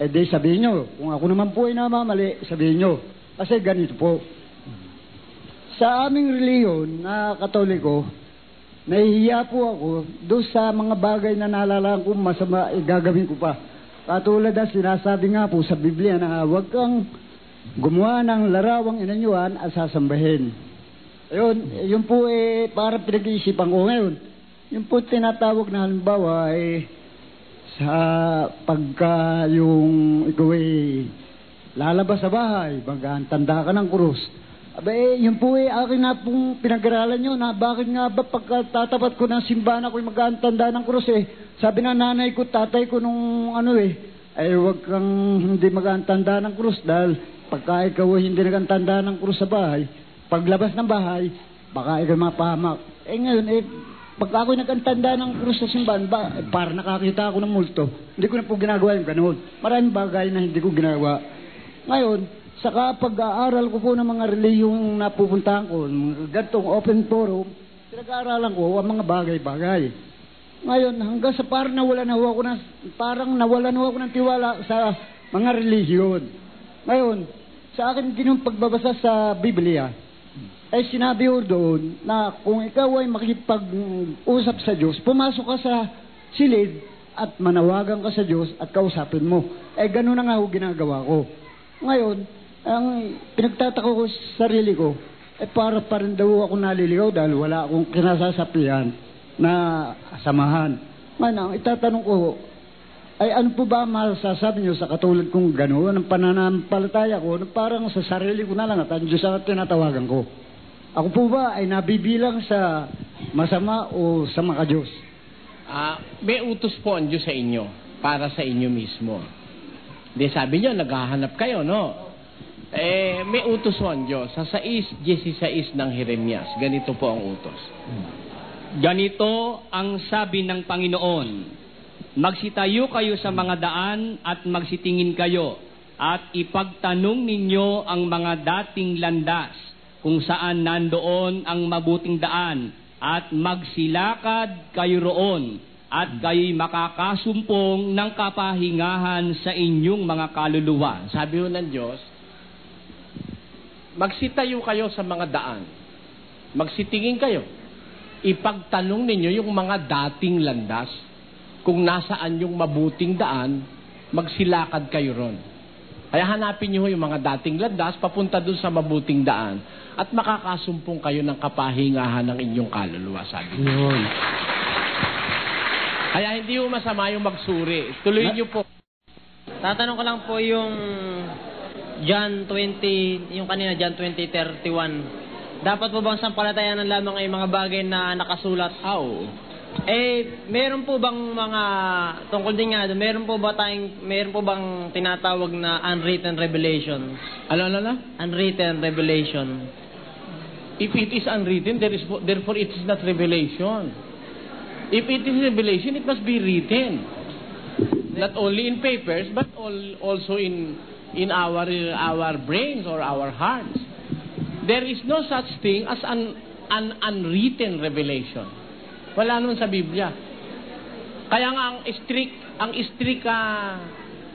di sabihin nyo. Kung ako naman po ay namamali, sabihin nyo. Kasi ganito po. Sa aming reliyon na Katoliko, nahihiya po ako doon sa mga bagay na nalalaan ko masama, gagawin ko pa. Katulad na sinasabi nga po sa Biblia na huwag kang gumawa ng larawang inanyuan at sasambahin. Yun po para pinag-iisipan ko ngayon. Yung po tinatawag na halimbawa sa pagka yung ikaw lalabas sa bahay, tanda ka ng krus. Yun po akin na pong pinag-aralan nyo na bakit nga ba pagkatatapat ko ng simbahan ako'y mag-aantanda ng krus Sabi na nanay ko, tatay ko nung huwag kang hindi mag-aantanda ng krus dahil pagka ikaw hindi nagantanda ng krus sa bahay, paglabas ng bahay, baka ikaw mapahamak. Ngayon, pagka ako nagkantanda ng krus sa simbahan, para nakakita ako ng multo, hindi ko na po ginagawa yung ganun. Maraming bagay na hindi ko ginagawa. Ngayon, saka pag-aaral ko po ng mga reliyong napupuntahan ko, mga gantong open forum, pinag-aaralan ko ang mga bagay-bagay. Ngayon, hanggang sa parang nawalan ako ng tiwala sa mga relihiyon. Ngayon, sa akin din yung pagbabasa sa Biblia, ay sinabi ko doon na kung ikaw ay makipag-usap sa Diyos, pumasok ka sa silid at manawagan ka sa Diyos at kausapin mo. Ganun na nga ako ginagawa ko. Ngayon, ang pinagtataka ko sa sarili ko, para pa rin daw ako naliligaw dahil wala akong kinasasapihan na samahan. Ngayon, ang itatanong ko, ay ano po ba masasabi nyo sa katulad kong gano'n, ang pananampalataya ko, parang sa sarili ko na lang at ang Diyos ang tinatawagan ko. Ako po ba ay nabibilang sa masama o sa mga Diyos? May utos po ang Diyos sa inyo, para sa inyo mismo. Di sabi nyo, naghahanap kayo, no? May utos po ang Diyos. Sa 16 ng Jeremias, ganito po ang utos. Ganito ang sabi ng Panginoon, magsitayo kayo sa mga daan at magsitingin kayo at ipagtanong ninyo ang mga dating landas kung saan nandoon ang mabuting daan at magsilakad kayo roon at kayo'y makakasumpong ng kapahingahan sa inyong mga kaluluwa. Sabi ho ng Diyos, magsitayo kayo sa mga daan, magsitingin kayo, ipagtanong ninyo yung mga dating landas, kung nasaan yung mabuting daan, magsilakad kayo ron. Kaya hanapin nyo yung mga dating landas, papunta dun sa mabuting daan, at makakasumpong kayo ng kapahingahan ng inyong kaluluwa, sabi nyo. Kaya hindi mo masama yung magsuri. Tuloy nyo po. Tatanong ko lang po yung John 20, yung kanina John 20:31. Dapat po bang sampalatayanan lamang ay mga bagay na nakasulat? Oo. Meron po bang mga tungkol din nga doon, meron po bang tinatawag na unwritten revelation? Ano? Unwritten revelation. If it is unwritten, therefore it is not revelation. If it is revelation, it must be written. Not only in papers, but also in our brains or our hearts. There is no such thing as an unwritten revelation. Wala naman sa Biblia. Kaya nga ang strict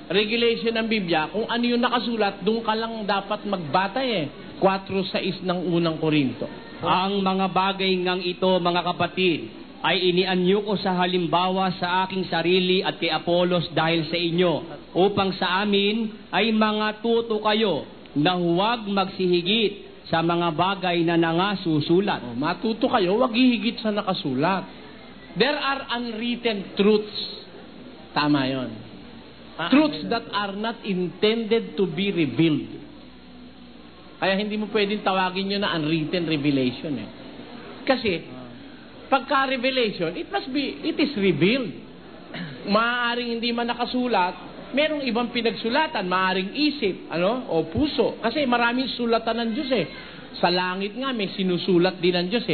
regulation ng Biblia, kung ano yung nakasulat, doon ka lang dapat magbatay 4:6 ng unang Korinto. Ang mga bagay ngang ito, mga kapatid, ay inianyo ko sa halimbawa sa aking sarili at kay Apolos dahil sa inyo, upang sa amin ay mga tuto kayo na huwag magsihigit sa mga bagay na nangasusulat. Matuto kayo, huwag hihigit sa nakasulat. There are unwritten truths. Tama yon. Truths that are not intended to be revealed. Kaya hindi mo pwedeng tawagin yun na unwritten revelation. Kasi, pagka-revelation, it is revealed. Maaaring hindi man nakasulat, merong ibang pinagsulatan, maaaring isip, o puso. Kasi maraming sulatan ng Diyos Sa langit nga, may sinusulat din ng Diyos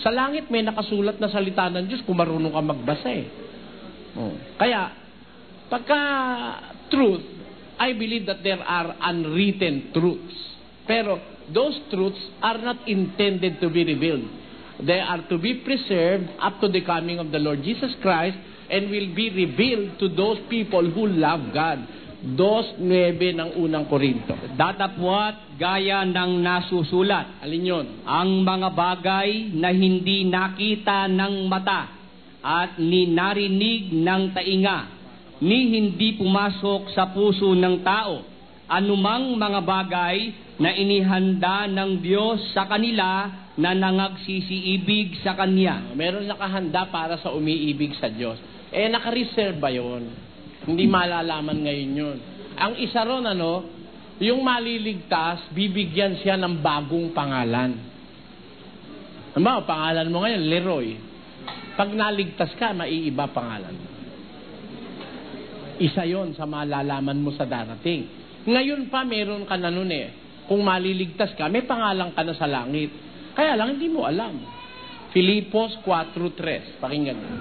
Sa langit, may nakasulat na salita ng Diyos kung marunong ka magbasa Kaya, pagka truth, I believe that there are unwritten truths. Pero, those truths are not intended to be revealed. They are to be preserved up to the coming of the Lord Jesus Christ and will be revealed to those people who love God. 2:9 ng unang Korinto. Datapwat gaya ng nasusulat. Alin yun? Ang mga bagay na hindi nakita ng mata at ni narinig ng tainga, ni hindi pumasok sa puso ng tao. Anumang mga bagay na inihanda ng Diyos sa kanila na nangagsisiibig sa Kanya. Meron nakahanda para sa umiibig sa Diyos. Naka-reserve ba yun? Hindi malalaman ngayon yun. Ang isa ron, yung maliligtas, bibigyan siya ng bagong pangalan. Pangalan mo ngayon, Leroy. Pag naligtas ka, maiiba pangalan. Isa yon sa malalaman mo sa darating. Ngayon pa, meron ka na nun Kung maliligtas ka, may pangalan ka na sa langit. Kaya lang, hindi mo alam. Filipos 4:3. Pakinggan niyo.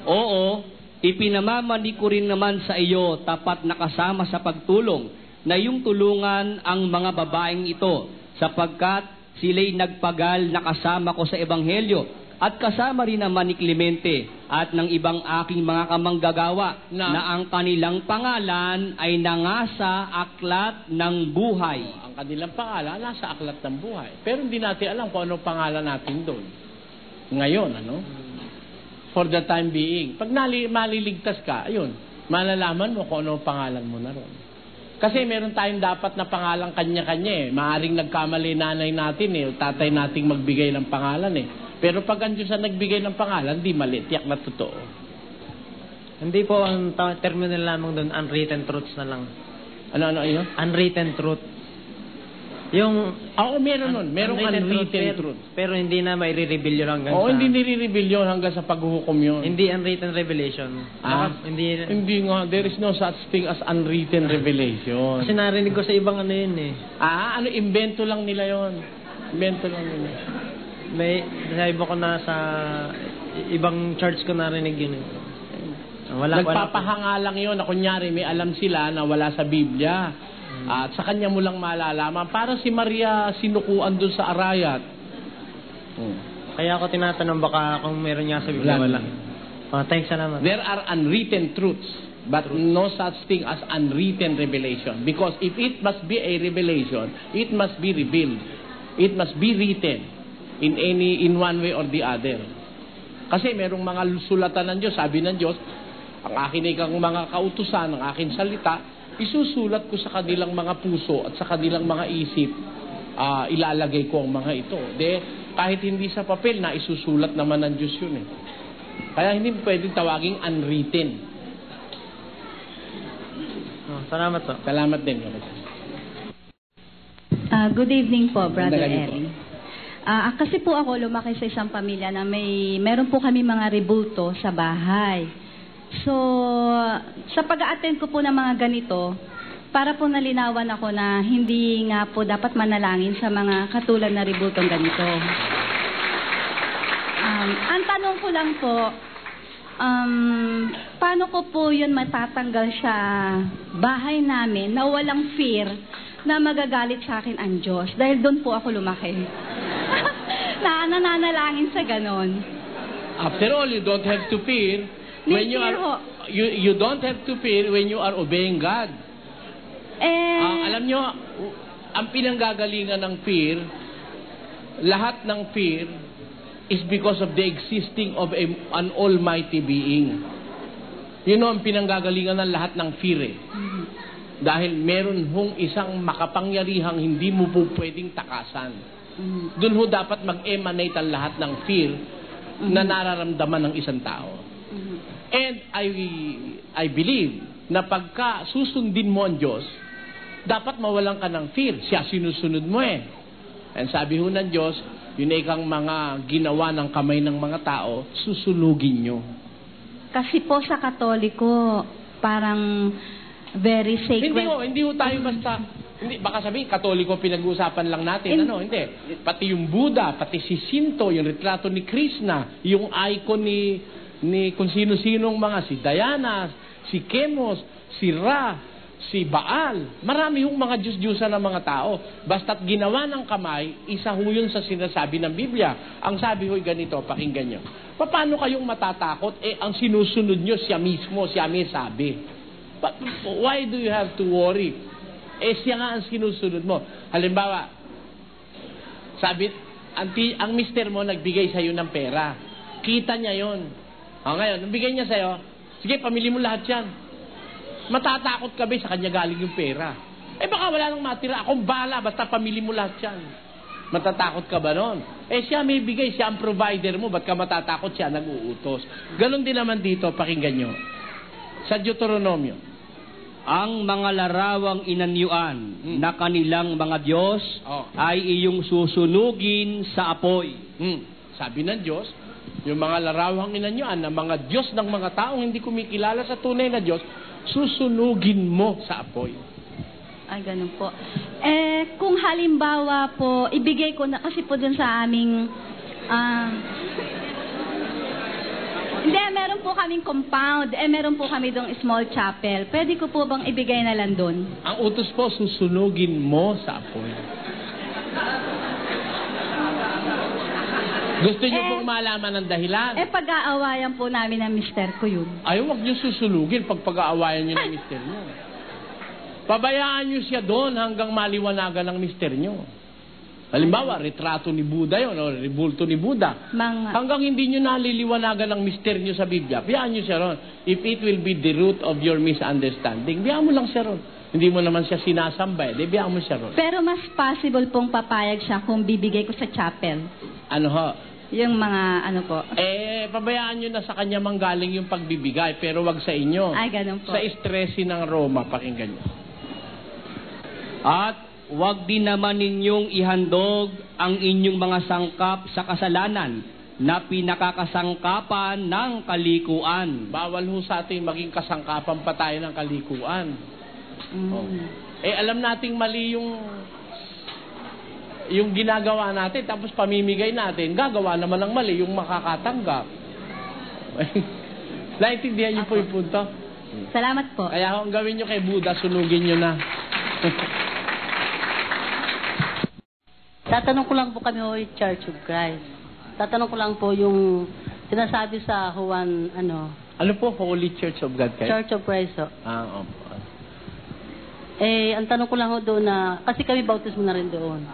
Oo, ipinamamani ko rin naman sa iyo tapat na kasama sa pagtulong na iyong tulungan ang mga babaeng ito sapagkat sila'y nagpagal na kasama ko sa Ebanghelyo at kasama rin naman ni Clemente at ng ibang aking mga kamanggagawa na ang kanilang pangalan ay nangasa aklat ng buhay. Ang kanilang pangalan nasa aklat ng buhay. Pero hindi natin alam kung anong pangalan natin doon. Ngayon, ano? For the time being. Pag maliligtas ka, ayun, malalaman mo kung anong pangalan mo na ron. Kasi meron tayong dapat na pangalan kanya-kanya eh. Maaring nagkamali nanay natin eh, tatay nating magbigay ng pangalan eh. Pero pag ang Diyos ang nagbigay ng pangalan, di mali, tiyak na totoo. Hindi po ang terminal lamang doon, unwritten truths na lang. Ano yun? Unwritten truth. Yung... Oo, meron nun. Merong unwritten truth. Pero hindi na may re-reveal yun hanggang Oo, sa... hindi nire-reveal yun hanggang sa paghuhukom yun. Hindi unwritten revelation. Hindi nga. There is no such thing as unwritten revelation. Kasi narinig ko sa ibang ano yun eh. Invento lang nila yun. Invento lang nila. May iba ko na sa ibang church ko narinig yun eh. Nagpapahanga lang yun na kunyari may alam sila na wala sa Biblia. At sa kanya mo lang malalaman. Para si Maria sinukuan doon sa arayat. Kaya ako tinatanong baka kung meron niya sa Biblia wala. Thanks, salamat. There are unwritten truths, but no such thing as unwritten revelation. Because if it must be a revelation, it must be revealed. It must be written in one way or the other. Kasi merong mga sulatan ng Diyos, sabi ng Diyos, ang akin ay kang mga kautusan, ang akin salita, isusulat ko sa kanilang mga puso at sa kanilang mga isip, ilalagay ko ang mga ito. Kahit hindi sa papel, na isusulat naman ng Diyos yun eh. Kaya hindi pwedeng tawaging unwritten. Salamat po. Salamat din. Good evening po, Brother Eli. Kasi po ako lumaki sa isang pamilya na meron po kami mga rebulto sa bahay. So, sa pag-a-attend ko po ng mga ganito, para po nalinawan ako na hindi nga po dapat manalangin sa mga katulad na rebultong ganito. Ang tanong ko lang po, paano ko po yun matatanggal sa bahay namin na walang fear na magagalit sa akin ang Diyos? Dahil doon po ako lumaki. Nananalangin sa ganon. After all, you don't have to fear when you don't have to fear when you are obeying God. Alam nyo, ang pinanggagalingan ng fear, lahat ng fear is because of the existing of an almighty being. Yun ang pinanggagalingan ng lahat ng fear eh. Dahil meron hong isang makapangyarihang hindi mo po pwedeng takasan. Doon ho dapat mag-emanate ang lahat ng fear na nararamdaman ng isang tao. And I believe na pagka susundin mo ang Diyos, dapat mawalan ka ng fear. Siya sinusunod mo eh. And sabi ho ng Diyos, yun ay kang mga ginawa ng kamay ng mga tao, susunugin nyo. Kasi po sa Katoliko, parang very sacred. Hindi ho tayo basta... Hindi, baka sabihin, Katoliko pinag-uusapan lang natin. Hindi. Pati yung Buddha, pati si Shinto, yung retrato ni Krishna, yung icon ni kung sino-sinong mga, si Diana, si Chemos, si Ra, si Baal. Marami yung mga Diyos-Diyosan ng mga tao. Basta't ginawa ng kamay, isa ho yun sa sinasabi ng Biblia. Ang sabi ho'y ganito, pakinggan nyo. Paano kayong matatakot? Ang sinusunod nyo, siya mismo, siya may sabi. But why do you have to worry? Siya nga ang sinusunod mo. Halimbawa, sabi, ang mister mo nagbigay sa'yo ng pera. Kita niya yon. Ngayon, nabigay niya sa'yo, sige, pamili mo lahat yan. Matatakot ka ba sa kanya galing yung pera? Baka wala nang matira. Akong bala, basta pamili mo lahat yan. Matatakot ka ba nun? Siya may bigay, siya ang provider mo. Ba't ka matatakot? Siya nag-uutos. Ganon din naman dito, pakinggan nyo. Sa Deuteronomio, ang mga larawang inanyuan na kanilang mga Diyos ay iyong susunugin sa apoy. Sabi ng Diyos, yung mga larawang inanyuan na mga Diyos ng mga taong hindi kumikilala sa tunay na Diyos, susunugin mo sa apoy. Ay, ganun po. Kung halimbawa po, ibigay ko na, kasi po dun sa aming Hindi, meron po kaming compound. Meron po kami dong small chapel. Pwede ko po bang ibigay na lang doon? Ang utos po, susunugin mo sa apoy. Gusto niyo pong malaman ng dahilan? Pag-aawayan po namin ng mister ko yun. Ay, huwag niyo susunugin pag pag-aawayan niyo ng mister niyo. Pabayaan niyo siya doon hanggang maliwanagan ng mister niyo. Halimbawa, retrato ni Buddha yun, o rebulto ni Buddha. Hanggang hindi nyo naliliwanagan ng mister nyo sa Biblia, biyaan nyo siya ron. If it will be the root of your misunderstanding, biyaan mo lang siya ron. Hindi mo naman siya sinasambay, di biyaan mo siya ron. Pero mas possible pong papayag siya kung bibigay ko sa chapel. Ano ho? Yung mga ano po. Pabayaan nyo na sa kanya manggaling yung pagbibigay, pero wag sa inyo. Ay, ganun po. Sa stresi ng Roma, pakinggan nyo. At huwag din naman ninyong ihandog ang inyong mga sangkap sa kasalanan na pinakakasangkapan ng kalikuan. Bawal ho sa atin maging kasangkapan pa tayo ng kalikuan. Alam nating mali yung ginagawa natin, tapos pamimigay natin, gagawa naman ng mali yung makakatanggap. Naintindihan niyo po yung punto? Salamat po. Kaya ang gawin niyo kay Buddha, sunugin niyo na. Tatanong ko lang po kami o Church of Christ. Tatanong ko lang po yung sinasabi sa Juan, Ano po, Holy Church of God kayo? Church of Christ, o. Opo. Ang tanong ko lang doon na, kasi kami bautismo na rin doon,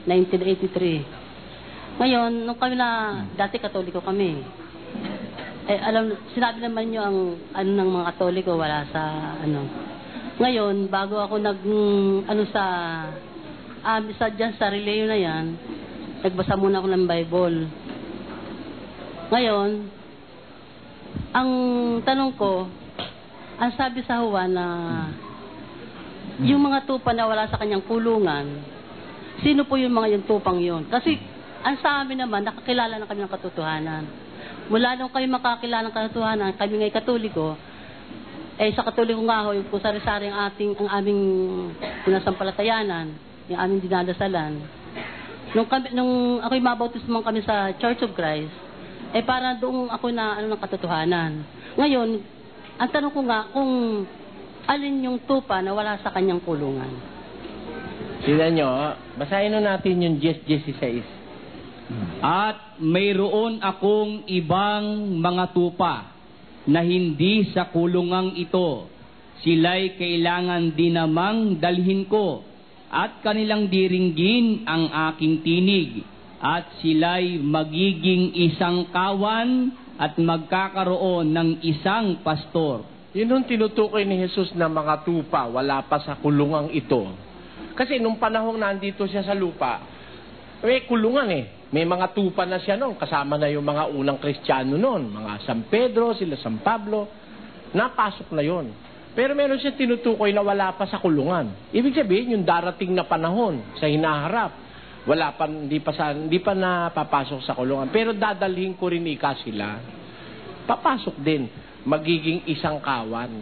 1983. Ngayon, nung kami dati Katoliko kami. Sinabi naman nyo ang ng mga Katoliko, wala sa Ngayon, bago ako dyan sa relay na yan, nagbasa muna ako ng Bible. Ngayon, ang tanong ko, ang sabi sa Juan na yung mga tupa na wala sa kanyang kulungan, sino po yung mga yung tupang yun? Kasi ang sa amin naman, nakakilala na kami ng katotohanan. Mula nung kami makakilala ng katotohanan, kami ngay Katoliko, sa Katoliko nga ho, yung kusari-sari ang aming sinasampalatayanan, yung aming dinadasalan. Nung ako'y mabautismo kami sa Church of Christ, para doon ako na ng katotohanan. Ngayon, ang tanong ko nga kung alin yung tupa na wala sa kanyang kulungan. Tignan nyo, basahin natin yung 10:16. At mayroon akong ibang mga tupa na hindi sa kulungang ito. Sila'y kailangan din namang dalhin ko at kanilang diringgin ang aking tinig, at sila'y magiging isang kawan at magkakaroon ng isang pastor. Yun yung tinutukoy ni Jesus na mga tupa, wala pa sa kulungang ito. Kasi nung panahong nandito siya sa lupa, may kulungan May mga tupa na siya noon, kasama na yung mga unang Kristiyano noon, mga San Pedro, sila San Pablo, napasok na yon. Pero meron siya tinutukoy na wala pa sa kulungan. Ibig sabihin, yung darating na panahon sa hinaharap, hindi pa napapasok sa kulungan. Pero dadalhin ko rin sila. Papasok din. Magiging isang kawan.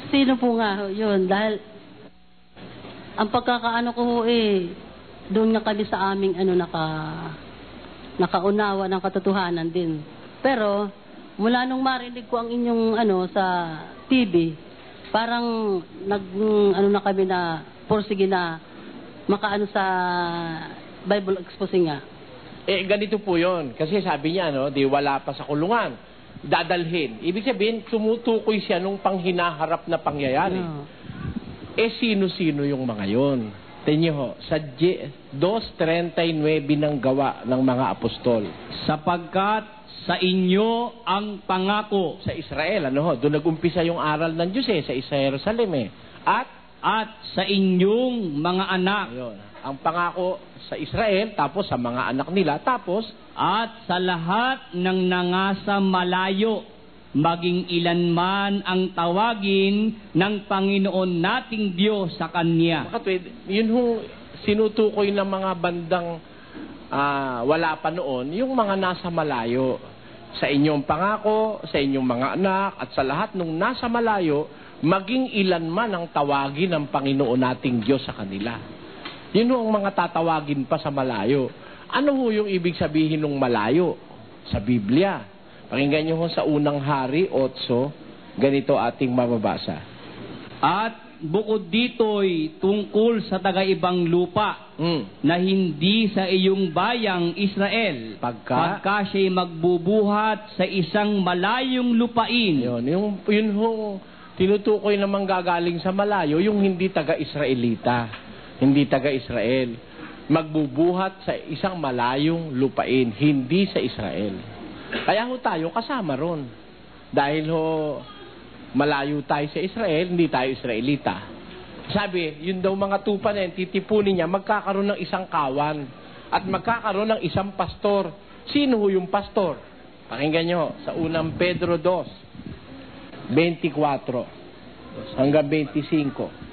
Sino po nga yun? Dahil ang pagkakaano ko doon nga kami sa aming nakaunawa ng katotohanan din. Pero mula nung marinig ko ang inyong sa TV, parang na kami na porsige na makaano sa Bible exposing nga. Ganito po yon. Kasi sabi niya, di wala pa sa kulungan. Dadalhin. Ibig sabihin, tumutukoy siya nung panghinaharap na pangyayari. Sino-sino yung mga yon? Tingnan ho, sa 2:39 ng gawa ng mga apostol. Sapagkat sa inyo ang pangako. Sa Israel, doon nag-umpisa yung aral ng Diyos sa Jerusalem At sa inyong mga anak. Ayun. Ang pangako sa Israel, tapos sa mga anak nila, tapos at sa lahat ng nangasa malayo, maging ilan man ang tawagin ng Panginoon nating Diyos sa Kanya. Yun sinutukoy ng mga bandang wala pa noon, yung mga nasa malayo. Sa inyong pangako, sa inyong mga anak, at sa lahat ng nasa malayo, maging ilan man ang tawagin ng Panginoon nating Diyos sa kanila. Yun ang mga tatawagin pa sa malayo. Ano ho yung ibig sabihin ng malayo? Sa Biblia. Pakinggan nyo ho sa unang Hari 8, ganito ating mababasa. At bukod dito'y tungkol sa taga-ibang lupa na hindi sa iyong bayang Israel pagka siya'y magbubuhat sa isang malayong lupain. Yun ho, tinutukoy naman gagaling sa malayo, yung hindi taga-Israelita, hindi taga-Israel. Magbubuhat sa isang malayong lupain, hindi sa Israel. Kaya ho tayo kasama ron. Dahil ho, malayo tayo sa Israel, hindi tayo Israelita. Sabi, yun daw mga tupa na yun, titipunin niya, magkakaroon ng isang kawan at magkakaroon ng isang pastor. Sino ho yung pastor? Pakinggan nyo, sa unang Pedro 2, 24 hanggang 25.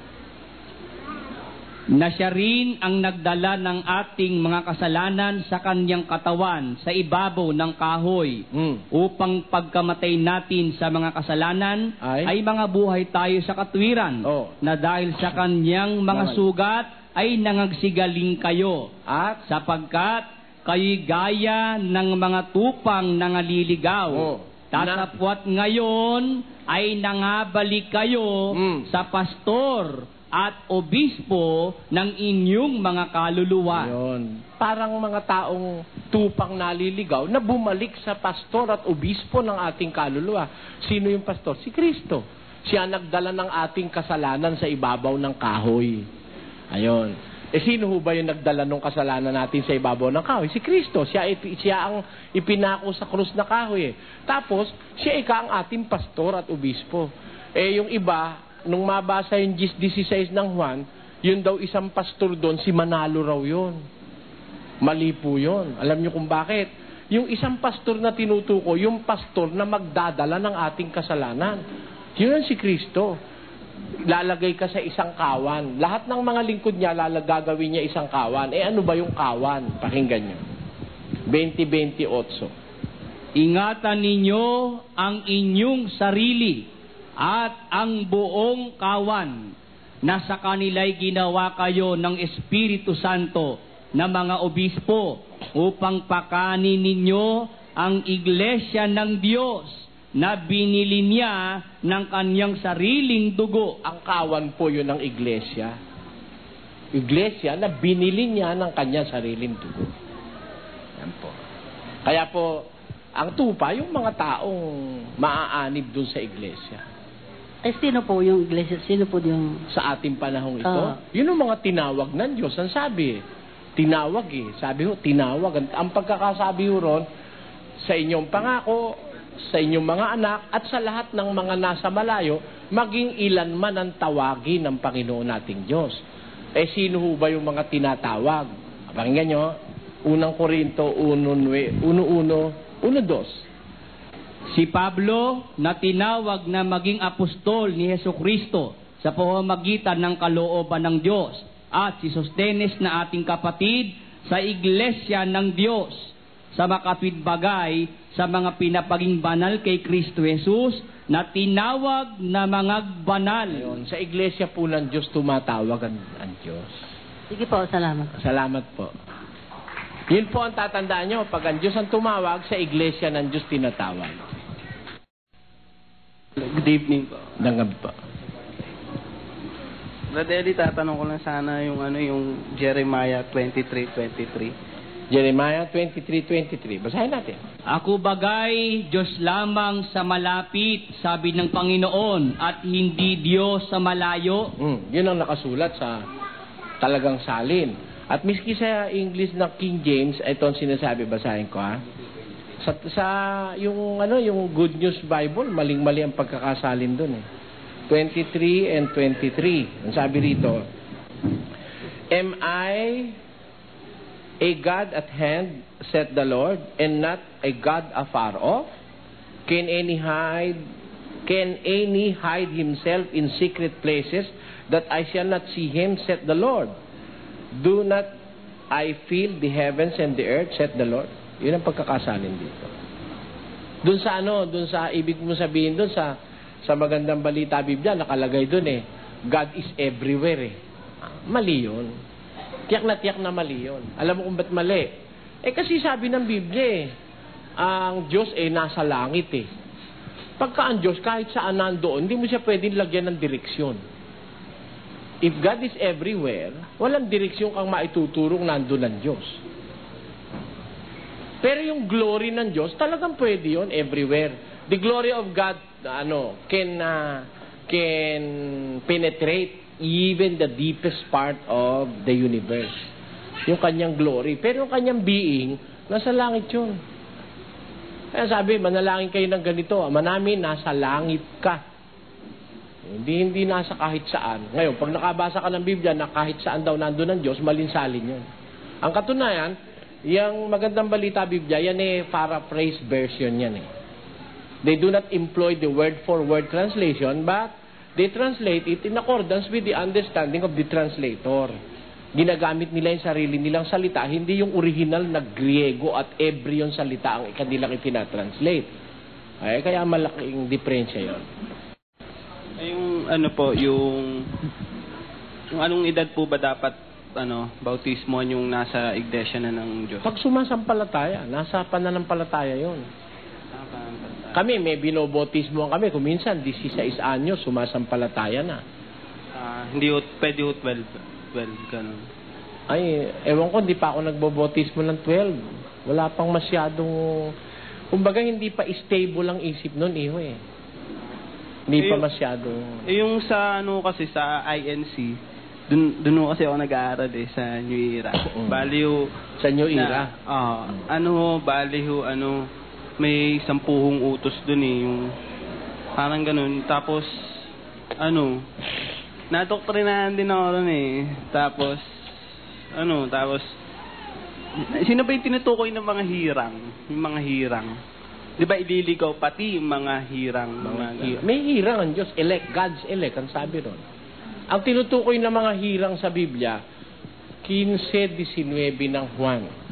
Na siya rin ang nagdala ng ating mga kasalanan sa kanyang katawan sa ibabaw ng kahoy upang pagkamatay natin sa mga kasalanan ay mga buhay tayo sa katwiran na dahil sa kanyang mga sugat ay nangagsigaling kayo at sapagkat kayo'y gaya ng mga tupang nangaliligaw. Tatapwat ngayon ay nangabalik kayo sa pastor at obispo ng inyong mga kaluluwa. Yun. Parang mga taong tupang naliligaw na bumalik sa pastor at obispo ng ating kaluluwa. Sino yung pastor? Si Kristo. Siya nagdala ng ating kasalanan sa ibabaw ng kahoy. Ayon. Sino ho ba yung nagdala ng kasalanan natin sa ibabaw ng kahoy? Si Kristo. Siya ang ipinako sa krus na kahoy. Tapos, siya ang ating pastor at obispo. Yung iba, nung mabasa yung 16 ng Juan, yun daw isang pastor doon, si Manalo raw yun. Mali po yun. Alam nyo kung bakit? Yung isang pastor na tinutuko, yung pastor na magdadala ng ating kasalanan. Yun ang si Kristo. Lalagay ka sa isang kawan. Lahat ng mga lingkod niya, gagawin niya isang kawan. Ano ba yung kawan? Pakinggan nyo. 20:28. Ingatan ninyo ang inyong sarili at ang buong kawan na sa kanila'y ginawa kayo ng Espiritu Santo na mga obispo upang pakanin ninyo ang iglesia ng Diyos na binili niya ng kanyang sariling dugo. Ang kawan po yun ng iglesia. Iglesia na binili niya ng kanyang sariling dugo. Yan po. Kaya po, ang tupa, yung mga taong maaanib dun sa iglesia. Sino po yung iglesia? Sino po yung... Sa ating panahong ito? Yun ang mga tinawag ng Diyos. Ang sabi, tinawag Sabi ho, tinawag. Ang pagkakasabi ho ron, sa inyong pangako, sa inyong mga anak, at sa lahat ng mga nasa malayo, maging ilan man ang tawagin ng Panginoon nating Diyos. Sino ho ba yung mga tinatawag? Pakinggan nyo, unang Korinto 1:1-2. Si Pablo na tinawag na maging apostol ni Hesukristo sa pamamagitan ng kalooban ng Diyos at si Sostenes na ating kapatid sa iglesia ng Diyos sa makapitbagay sa mga pinapaging banal kay Kristo Jesus na tinawag na mga banal. Ayun, sa iglesia po ng Diyos tumatawag ang Diyos. Sige po, salamat. Salamat po. Yun po ang tatandaan nyo. Pag ang Diyos ang tumawag, sa iglesia ng Diyos tinatawag. Good evening po. Dangab po. Brother Eddie, tatanong ko lang sana yung Jeremiah 23:23. Jeremiah 23:23. Basahin natin. Ako bagay Diyos lamang sa malapit, sabi ng Panginoon, at hindi Diyos sa malayo. Yun ang nakasulat sa talagang salin. At miski sa English na King James, ito ang sinasabi, basahin ko ha. Sa yung Good News Bible, maling-mali ang pagkakasalin doon 23 and 23. Ang sabi rito, Am I a God at hand, said the Lord, and not a God afar off? Can any hide himself in secret places that I shall not see him, said the Lord? Do not I fill the heavens and the earth, said the Lord? Yun ang pagkakasalin dito. Doon sa ibig mo sabihin doon sa magandang balita Biblia, nakalagay doon God is everywhere Mali yun. Tiyak na mali yun. Alam mo kung ba't mali? Kasi sabi ng Biblia ang Diyos nasa langit Pagka ang Diyos, kahit saan nandoon, hindi mo siya pwedeng lagyan ng direksyon. If God is everywhere, walang direksyon kang maituturong nandoon ang Diyos. Pero yung glory ng Diyos, talagang pwede yun everywhere. The glory of God can penetrate even the deepest part of the universe. Yung kanyang glory. Pero yung kanyang being, nasa langit yun. Kaya sabi, manalangin kayo ng ganito, Ama namin, nasa langit ka. Hindi nasa kahit saan. Ngayon, pag nakabasa ka ng Biblia na kahit saan daw nandun ng Diyos, malinsalin yun. Ang katunayan, yung magandang balita Biblia, yan paraphrase version yan They do not employ the word-for-word translation, but they translate it in accordance with the understanding of the translator. Ginagamit nila yung sarili nilang salita, hindi yung original na Griego at Hebreo salita ang kanilang itinatranslate. Kaya malaking diferensya yun. Yung anong edad po ba dapat bautismo yung nasa iglesia na ng Diyos? Pag sumasampalataya, nasa pananampalataya yun. Kami, may binobotismo kami. Kung minsan, 16 anyos, sumasampalataya na. Hindi pwede 12, ganun. Ewan ko, hindi pa ako nagbobotismo ng 12. Wala pang masyadong... Kumbaga, hindi pa stable ang isip nun, Hindi pa masyadong... Yung sa, kasi sa INC, dun kasi ako nag-aaral sa New Era. Sa New Era? May 10 utos dun yung parang ganun. Tapos, nadoktrinahan din ako ron Tapos, sino ba yung tinutukoy ng mga hirang? Yung mga hirang. Di ba ililigaw pati yung mga hirang? May hirang ang Diyos. God's elect, ang sabi ron. Ang tinutukoy ng mga hirang sa Biblia, 15:19 ng Juan.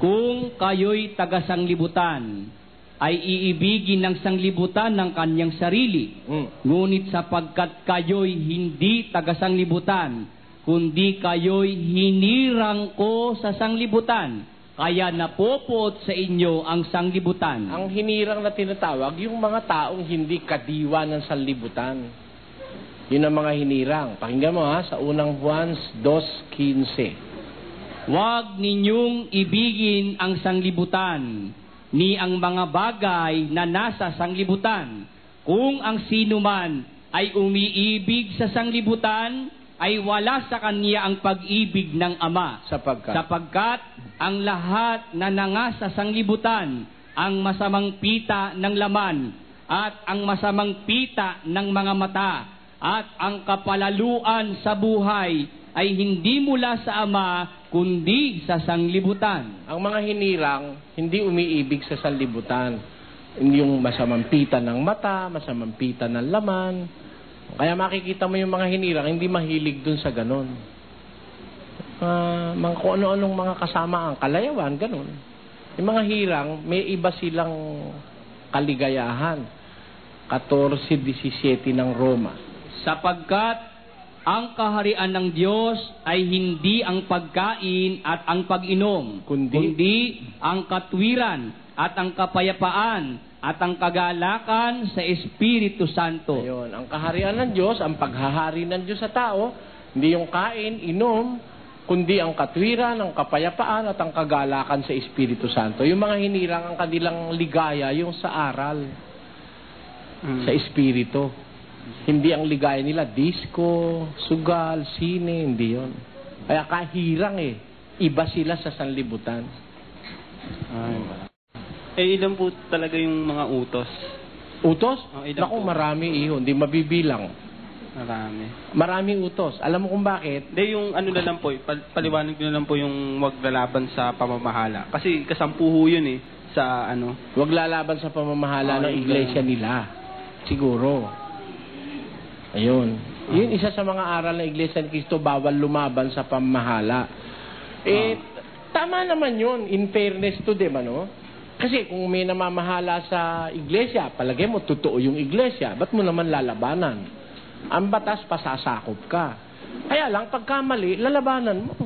Kung kayo'y taga-sanglibutan, ay iibigin ng sanglibutan ng kanyang sarili. Ngunit sapagkat kayo'y hindi taga-sanglibutan, kundi kayo'y hinirang ko sa sanglibutan, kaya napopot sa inyo ang sanglibutan. Ang hinirang na tinatawag, yung mga taong hindi kadiwa ng sanlibutan. Yun ang mga hinirang. Pakinggan mo sa unang Juan 2:15. Huwag ninyong ibigin ang sanglibutan, ni ang mga bagay na nasa sanglibutan. Kung ang sino man ay umiibig sa sanglibutan, ay wala sa kanya ang pag-ibig ng Ama. Sapagkat ang lahat na nangasa sanglibutan, ang masamang pita ng laman, at ang masamang pita ng mga mata, at ang kapalaluan sa buhay, ay hindi mula sa Ama, kundi sa sanglibutan. Ang mga hinirang, hindi umiibig sa sanlibutan. Yung masamang pita ng mata, masamang pita ng laman. Kaya makikita mo yung mga hinirang, hindi mahilig dun sa ganon. Kung ano-anong mga kasama ang kalayawan, ganon. Yung mga hirang, may iba silang kaligayahan. 14:17 ng Roma. Sapagkat ang kaharian ng Diyos ay hindi ang pagkain at ang pag-inom, kundi ang katwiran at ang kapayapaan at ang kagalakan sa Espiritu Santo. Ayun, ang kaharian ng Diyos, ang paghahari ng Diyos sa tao, hindi yung kain, inom, kundi ang katwiran, ang kapayapaan at ang kagalakan sa Espiritu Santo. Yung mga hinirang ang kanilang ligaya, yung sa aral, sa Espiritu. Hindi ang ligaya nila, disco, sugal, sine, hindi yun. Kaya kahirang iba sila sa sanlibutan. Ilan po talaga yung mga utos? Utos? Naku, marami hindi mabibilang. Maraming utos. Alam mo kung bakit? Hindi, yung na lang po, paliwanag na lang po yung wag lalaban sa pamamahala. Kasi kasampuho yun sa Wag lalaban sa pamamahala ng iglesia nila. Siguro. Ayun. Yun isa sa mga aral ng Iglesia ni Cristo, bawal lumaban sa pamamahala. Tama naman yun, in fairness to them, Kasi kung may namamahala sa iglesia, palagay mo, totoo yung iglesia, ba't mo naman lalabanan? Ang batas, pasasakop ka. Kaya lang, pagkamali, lalabanan mo.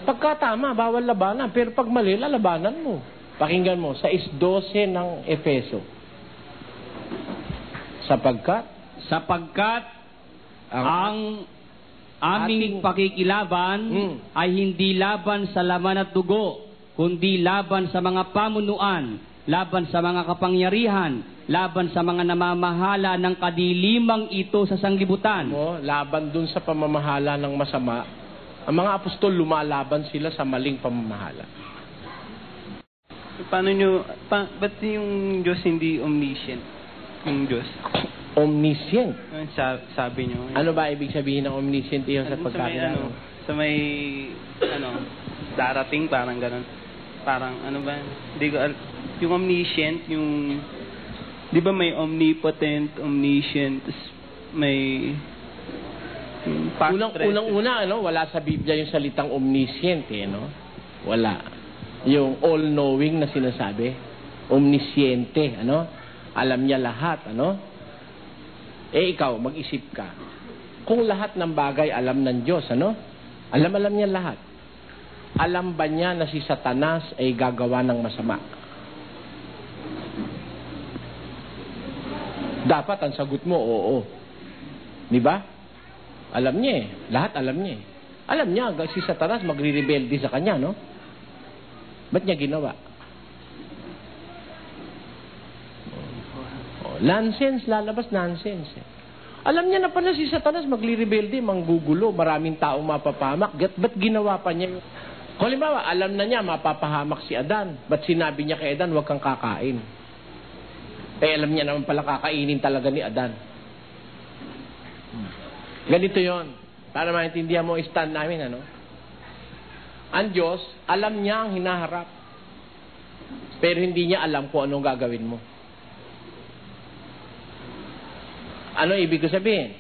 Pagka tama, bawal labanan. Pero pag mali, lalabanan mo. Pakinggan mo, sa 6:12 ng Efeso. Sapagkat ang aming pakikilaban ay hindi laban sa laman at dugo, kundi laban sa mga pamunuan, laban sa mga kapangyarihan, laban sa mga namamahala ng kadilimang ito sa sanglibutan. Laban dun sa pamamahala ng masama. Ang mga apostol, lumalaban sila sa maling pamamahala. Paano nyo, ba't yung Diyos hindi omniscient? Yung Diyos? Omniscient? Sabi nyo. Ano ba ibig sabihin ng omniscient iyo sa pagkakilala? Sa may, darating, parang ganun. Parang, ano ba? Hindi ko, yung omniscient, yung, di ba may omnipotent, omniscient, may, Unang-una, wala sa Biblia yung salitang omniscient, Wala. Yung all-knowing na sinasabi. Omnisciente, Alam niya lahat, ikaw, mag-isip ka. Kung lahat ng bagay alam ng Diyos, Alam niya lahat. Alam ba niya na si Satanas ay gagawa ng masama? Dapat ang sagot mo, oo. Di ba? Alam niya eh. Lahat alam niya eh. Alam niya, si Satanas magre-rebelde sa kanya, Ba't niya ginawa? Nonsense, lalabas nonsense. Alam niya na pala si Satanas magre-rebelde, manggugulo, maraming taong mapapahamak. Ba't ginawa pa niya? Kung halimbawa, alam na niya mapapahamak si Adan. Ba't sinabi niya kay Adan, huwag kang kakain? Alam niya naman pala kakainin talaga ni Adan. Ganito yon, para maintindihan mo stand namin, Ang Diyos, alam niya ang hinaharap. Pero hindi niya alam kung anong gagawin mo. Ano ibig ko sabihin?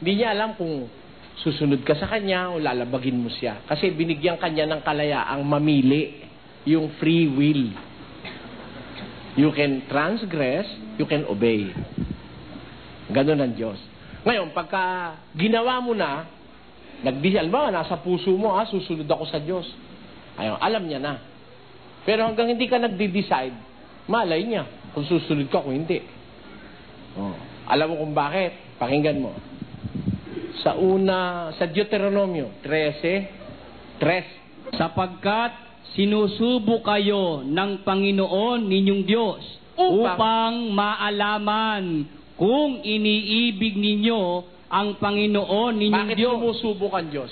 Hindi niya alam kung susunod ka sa Kanya o lalabagin mo siya. Kasi binigyan Kanya ng kalayaang mamili, yung free will. You can transgress, you can obey. Ganun ang Diyos. Ngayon, pagka ginawa mo na, nag-decide, nasa puso mo, susunod ako sa Diyos. Ayun, alam niya na. Pero hanggang hindi ka nagde-decide, malay niya kung susunod ka kung hindi. Alam mo kung bakit? Pakinggan mo. Sa Deuteronomio 13:3. Sapagkat sinusubo kayo ng Panginoon ninyong Diyos upang maalaman kung iniibig ninyo ang Panginoon ninyong Diyos. Bakit sumusubukan Diyos?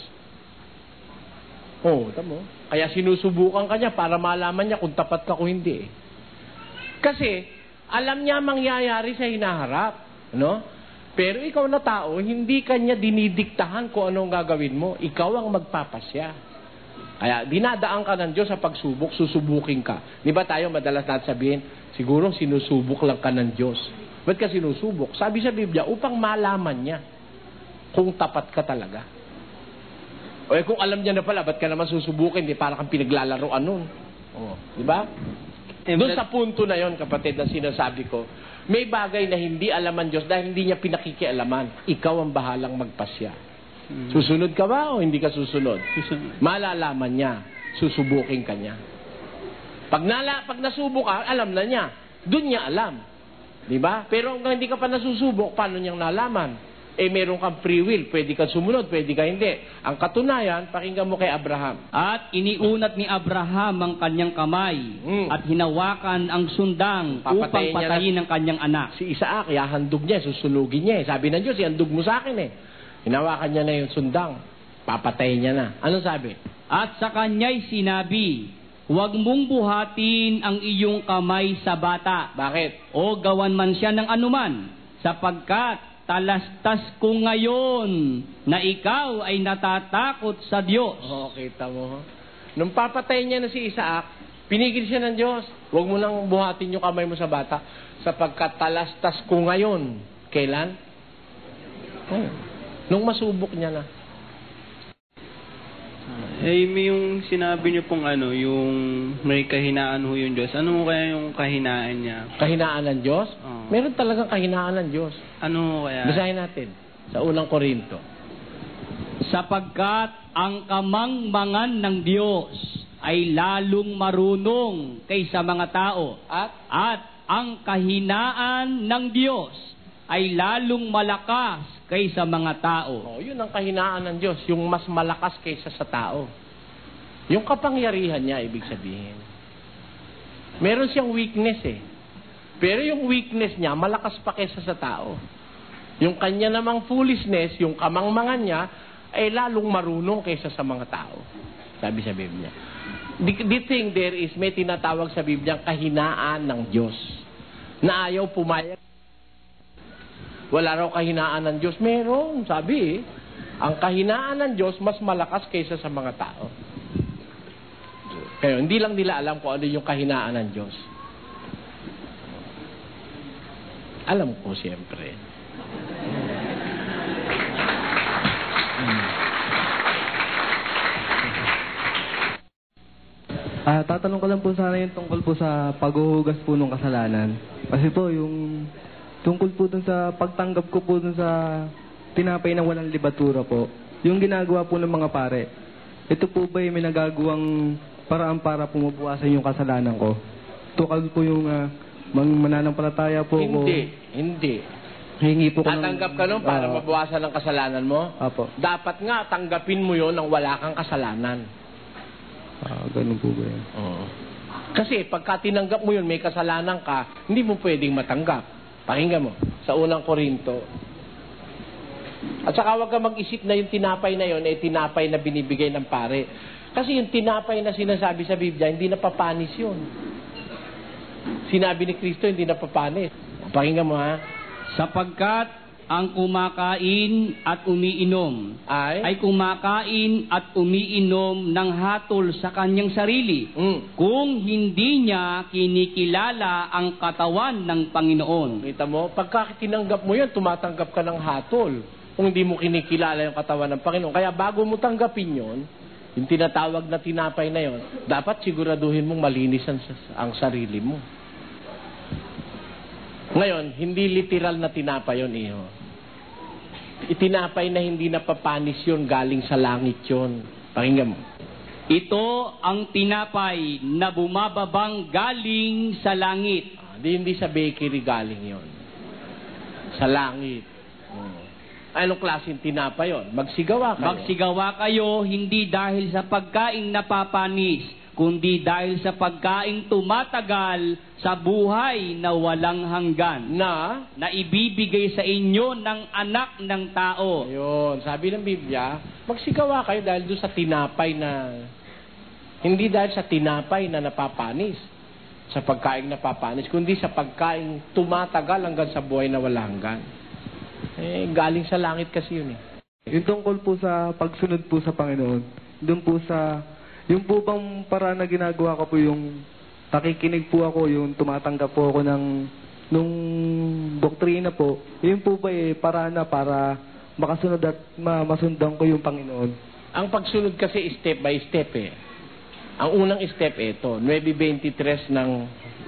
Tamo. Kaya sinusubukan ka niya para malaman niya kung tapat ka o hindi. Kasi, alam niya mangyayari sa hinaharap. Pero ikaw na tao, hindi ka niya dinidiktahan kung anong gagawin mo. Ikaw ang magpapasya. Kaya, dinadaan ka ng Diyos sa pagsubok, susubukin ka. Di ba tayo madalas natin sabihin, siguro sinusubok lang ka ng Diyos. Ba't ka sinusubok? Sabi sa Biblia, upang malaman niya kung tapat ka talaga. O kung alam niya na pala, ba't ka naman susubukin? Di para kang pinaglalaroan nun. Di ba? Doon sa punto na yon, kapatid, na sinasabi ko, may bagay na hindi alam ng Diyos dahil hindi niya pinakikialaman. Ikaw ang bahalang magpasya. Susunod ka ba o hindi ka susunod? Malalaman niya. Susubukin ka niya. Pag nasubok ka, alam na niya. Doon niya alam. Diba? Pero kung hindi ka pa nasusubok, paano niyang nalaman? Meron kang free will. Pwede ka sumunod, pwede ka hindi. Ang katunayan, pakinggan mo kay Abraham. At iniunat ni Abraham ang kanyang kamay at hinawakan ang sundang upang patayin ang kanyang anak. Si Isaac, handog niya, susunugin niya. Sabi ng Diyos, ihandog mo sa akin Hinawakan niya na yung sundang. Papatayin niya na. Ano sabi? At sa kanya'y sinabi, huwag mong buhatin ang iyong kamay sa bata. Bakit? O gawan man siya ng anuman, sapagkat talastas ko ngayon na ikaw ay natatakot sa Diyos. Kita mo. Nung papatayin niya na si Isaac, pinigil siya ng Diyos. Huwag mo nang buhatin yung kamay mo sa bata, sapagkat talastas ko ngayon. Kailan? Nung masubok niya na. May yung sinabi niyo pong yung may kahinaan ho yung Diyos. Ano kaya yung kahinaan niya? Kahinaan ng Diyos? Meron talagang kahinaan ng Diyos. Ano kaya? Basahin natin sa unang Korinto. sapagkat ang kamangmangan ng Diyos ay lalong marunong kaysa mga tao, at ang kahinaan ng Diyos ay lalong malakas kaysa mga tao. Oh, yun ang kahinaan ng Diyos, yung mas malakas kaysa sa tao. Yung kapangyarihan niya, ibig sabihin. Meron siyang weakness eh. Pero yung weakness niya, malakas pa kaysa sa tao. Yung kanya namang foolishness, yung kamangmangan niya, ay lalong marunong kaysa sa mga tao. Sabi sa Biblia. The thing there is, may tinatawag sa Biblia, kahinaan ng Diyos. Na ayaw pumayag. Wala raw kahinaan ng Diyos. Meron, sabi eh. Ang kahinaan ng Diyos, mas malakas kaysa sa mga tao. Kaya hindi lang nila alam kung ano yung kahinaan ng Diyos. Alam ko siyempre. Tatanong ko lang po sana yung tungkol po sa paghuhugas po ng kasalanan. Kasi po yung tungkol po dun sa pagtanggap ko po dun sa tinapay na walang libatura po. Yung ginagawa po ng mga pare. Ito po ba yung may nagagawang paraan para pumubuwasan yung kasalanan ko? Tukal po yung mananampalataya po ko. Hindi. Hingi po ko tatanggap ka nun para mabawasan ang kasalanan mo? Apo. Dapat nga tanggapin mo yon nang wala kang kasalanan. Ganun po ba yan? Oo. Kasi pagka tinanggap mo yun, may kasalanan ka, hindi mo pwedeng matanggap. Pakinggan mo, sa unang Korinto. At saka huwag ka mag-isip na yung tinapay na yun, tinapay na binibigay ng pare. Kasi yung tinapay na sinasabi sa Biblia, hindi napapanis yun. Sinabi ni Kristo, hindi napapanis. Pakinggan mo ha. Sapagkat ang kumakain at umiinom ay kumakain at umiinom ng hatol sa kanyang sarili kung hindi niya kinikilala ang katawan ng Panginoon. Kita mo, pagka tinanggap mo yan, tumatanggap ka ng hatol kung hindi mo kinikilala yung katawan ng Panginoon. Kaya bago mo tanggapin yon, yung tinatawag na tinapay na yon, dapat siguraduhin mong malinis ang sarili mo. Ngayon, hindi literal na tinapay yun, iho. Itinapay na hindi napapanis yun, galing sa langit yun. Pakinggan mo. Ito ang tinapay na bumababang galing sa langit. Hindi sa bakery galing yon. Sa langit. Anong klaseng tinapay yun? Magsigawa kayo. Magsigawa kayo, hindi dahil sa pagkaing napapanis, kundi dahil sa pagkaing tumatagal sa buhay na walang hanggan na ibibigay sa inyo ng anak ng tao. Ayun, sabi ng Biblia, magsigawa kayo dahil doon sa tinapay na, hindi dahil sa tinapay na napapanis, sa pagkaing napapanis, kundi sa pagkaing tumatagal hanggang sa buhay na walang hanggan. Galing sa langit kasi yun eh. Yung tungkol po sa pagsunod po sa Panginoon, doon po sa yung po bang paraan na ginagawa ko po yung nakikinig po ako, yung tumatanggap po ako nung doktrina po, yun po ba paraan na para makasunod at masundan ko yung Panginoon? Ang pagsunod kasi step by step eh. Ang unang step ito, 9:23 ng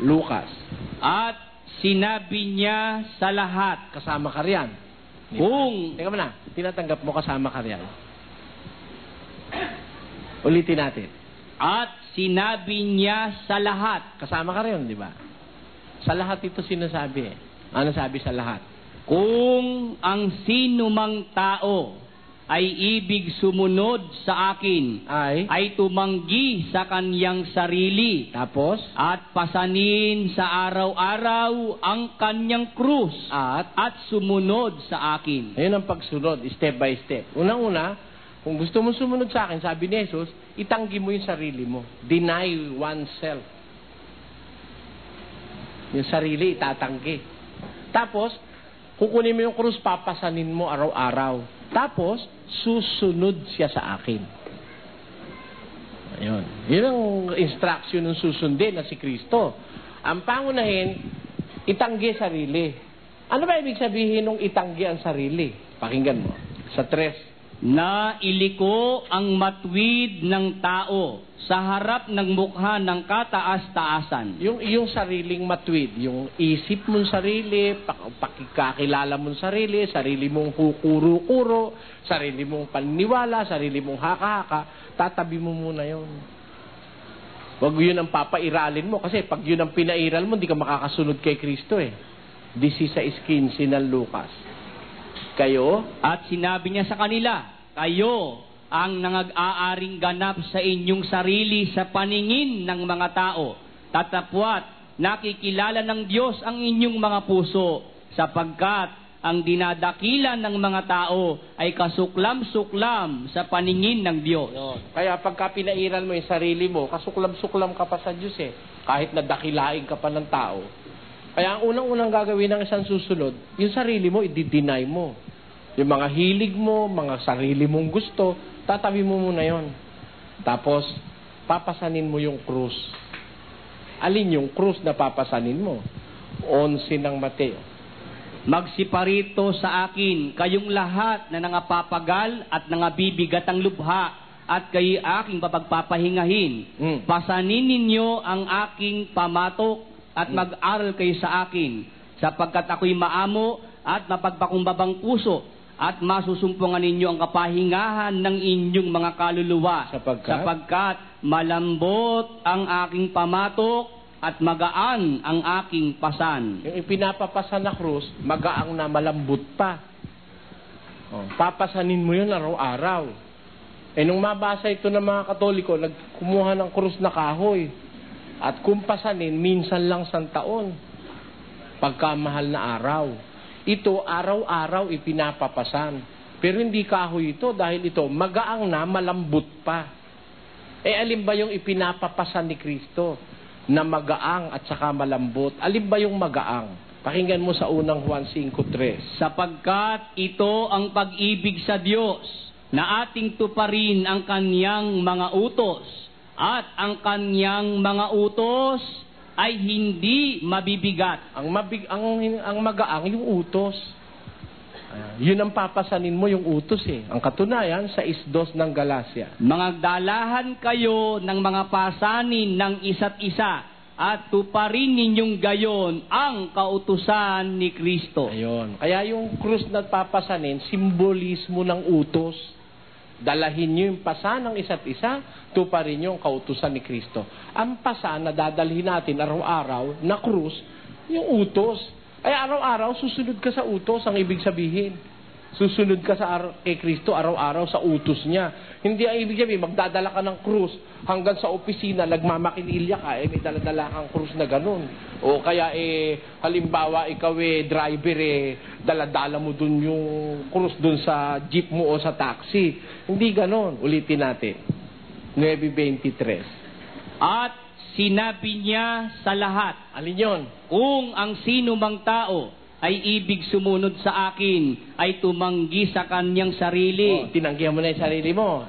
Lucas. At sinabi niya sa lahat, kasama ka riyan. Teka mo na, tinatanggap mo kasama ka riyan. Ulitin natin. At sinabi niya sa lahat. Kasama ka rin, di ba? Sa lahat ito sinasabi eh. Ano sabi sa lahat? Kung ang sino mang tao ay ibig sumunod sa akin, ay tumanggi sa kanyang sarili. Tapos? At pasanin sa araw-araw ang kanyang krus. At sumunod sa akin. Ayun ang pagsunod, step by step. Unang-una, kung gusto mong sumunod sa akin, sabi ni Jesus, itanggi mo yung sarili mo. Deny oneself. Yung sarili, itatanggi. Tapos, kukunin mo yung krus, papasanin mo araw-araw. Tapos, susunod siya sa akin. Ayun. Yun ang instruction ng susundin na si Kristo. Ang pangunahin, itanggi sarili. Ano ba ibig sabihin ng itanggi ang sarili? Pakinggan mo. Sa 3 na iliko ang matwid ng tao sa harap ng mukha ng kataas-taasan. Yung sariling matwid, yung isip mong sarili, pakikakilala mong sarili mong kukuro-kuro, sarili mong paniniwala, sarili mong haka-haka, tatabi mo muna yon. Huwag yun ang papairalin mo kasi pag yun ang pinairal mo, hindi ka makakasunod kay Kristo eh. 16:15 ng Lucas. Kayo, at sinabi niya sa kanila, kayo ang nangag-aaring ganap sa inyong sarili sa paningin ng mga tao. Tatapwat, nakikilala ng Diyos ang inyong mga puso, sapagkat ang dinadakilan ng mga tao ay kasuklam-suklam sa paningin ng Diyos. Kaya pagka pinairal mo yung sarili mo, kasuklam-suklam ka pa sa Diyos eh. Kahit nadakilain ka pa ng tao. Kaya ang unang-unang gagawin ng isang susunod, yung sarili mo, i-deny mo. Yung mga hilig mo, mga sarili mong gusto, tatabi mo muna yon. Tapos, papasanin mo yung krus. Alin yung krus na papasanin mo? 11 ng Mateo. Magsiparito sa akin kayong lahat na nangapapagal at nangabibigat ang lubha, at kayo aking papagpapahingahin. Pasanin ninyo ang aking pamatok at mag-aral kayo sa akin, sapagkat ako'y maamo at mapagpakumbabang puso, at masusumpungan ninyo ang kapahingahan ng inyong mga kaluluwa, sapagkat malambot ang aking pamatok at magaan ang aking pasan. Yung ipinapapasan na krus, magaang na malambot pa. Papasanin mo yun araw-araw. Nung mabasa ito ng mga Katoliko, nagkumuha ng krus na kahoy. At kung pasanin, minsan lang sa taon. Pagkamahal na araw. Ito, araw-araw ipinapapasan. Pero hindi kahoy ito dahil ito, magaang na, malambot pa. Alin ba yung ipinapapasan ni Kristo na magaang at saka malambot? Alin ba yung magaang? Pakinggan mo sa unang Juan 5:3. Sapagkat ito ang pag-ibig sa Diyos, na ating tuparin ang Kanyang mga utos, at ang Kanyang mga utos ay hindi mabibigat. Ang magaang yung utos. Yun ang papasanin mo yung utos eh. Ang katunayan sa 6:2 ng Galacia. Magdalahan kayo ng mga pasanin ng isa't isa, at tuparin ninyong gayon ang kautusan ni Kristo. Ayun. Kaya yung krus na papasanin, simbolismo ng utos. Dalahin nyo yung pasan ng isa't isa, tuparin nyo ang kautusan ni Kristo. Ang pasan na dadalhin natin araw-araw na krus, yung utos. Ay araw-araw, susunod ka sa utos, ang ibig sabihin. Susunod ka kay Kristo araw-araw sa utos niya. Hindi ang ibig sabihin, magdadala ka ng krus hanggang sa opisina, nagmamakinilya ka, may daladala kang krus na ganun. O kaya halimbawa, ikaw driver, daladala mo dun yung krus dun sa jeep mo o sa taxi. Hindi ganun. Ulitin natin. 9:23. At sinabi niya sa lahat, alin yun? Kung ang sino mang tao ay ibig sumunod sa akin, ay tumanggi sa kanyang sarili. Tinanggihan mo na yung sarili mo.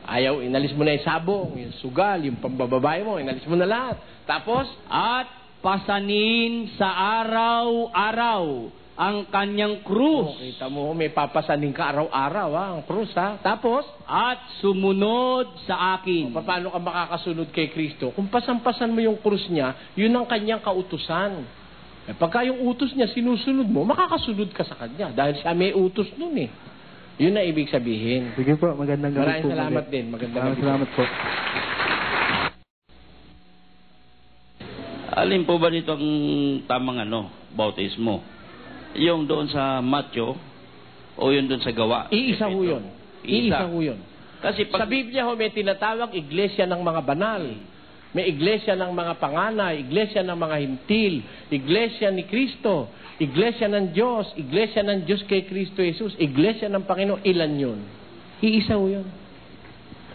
Ayaw, inalis mo na yung sabong, yung sugal, yung pambababae mo, inalis mo na lahat. Tapos, at pasanin sa araw-araw ang kanyang krus. Kita mo, may papasanin ka araw-araw, ang krus, ha? Tapos, at sumunod sa akin. Paano ka makakasunod kay Kristo? Kung pasan-pasan mo yung krus niya, yun ang kanyang kautusan. Pagka yung utos niya sinusunod mo, makakasunod ka sa kanya. Dahil siya may utos nun eh. Yun na ibig sabihin. Sige po, magandang gabi po. Maraming salamat din. Magandang gabi. Salamat po. Alin po ba nito ang tamang bautismo? Yung doon sa Matthew o yung doon sa Gawa? Iisa ho yun. Iisa ho yun. Kasi sa Biblia ho may tinatawag iglesia ng mga banal. May iglesia ng mga panganay, iglesia ng mga hintil, iglesia ni Kristo, iglesia ng Diyos kay Kristo Jesus, iglesia ng Panginoon. Ilan yun? Iisa ho yun.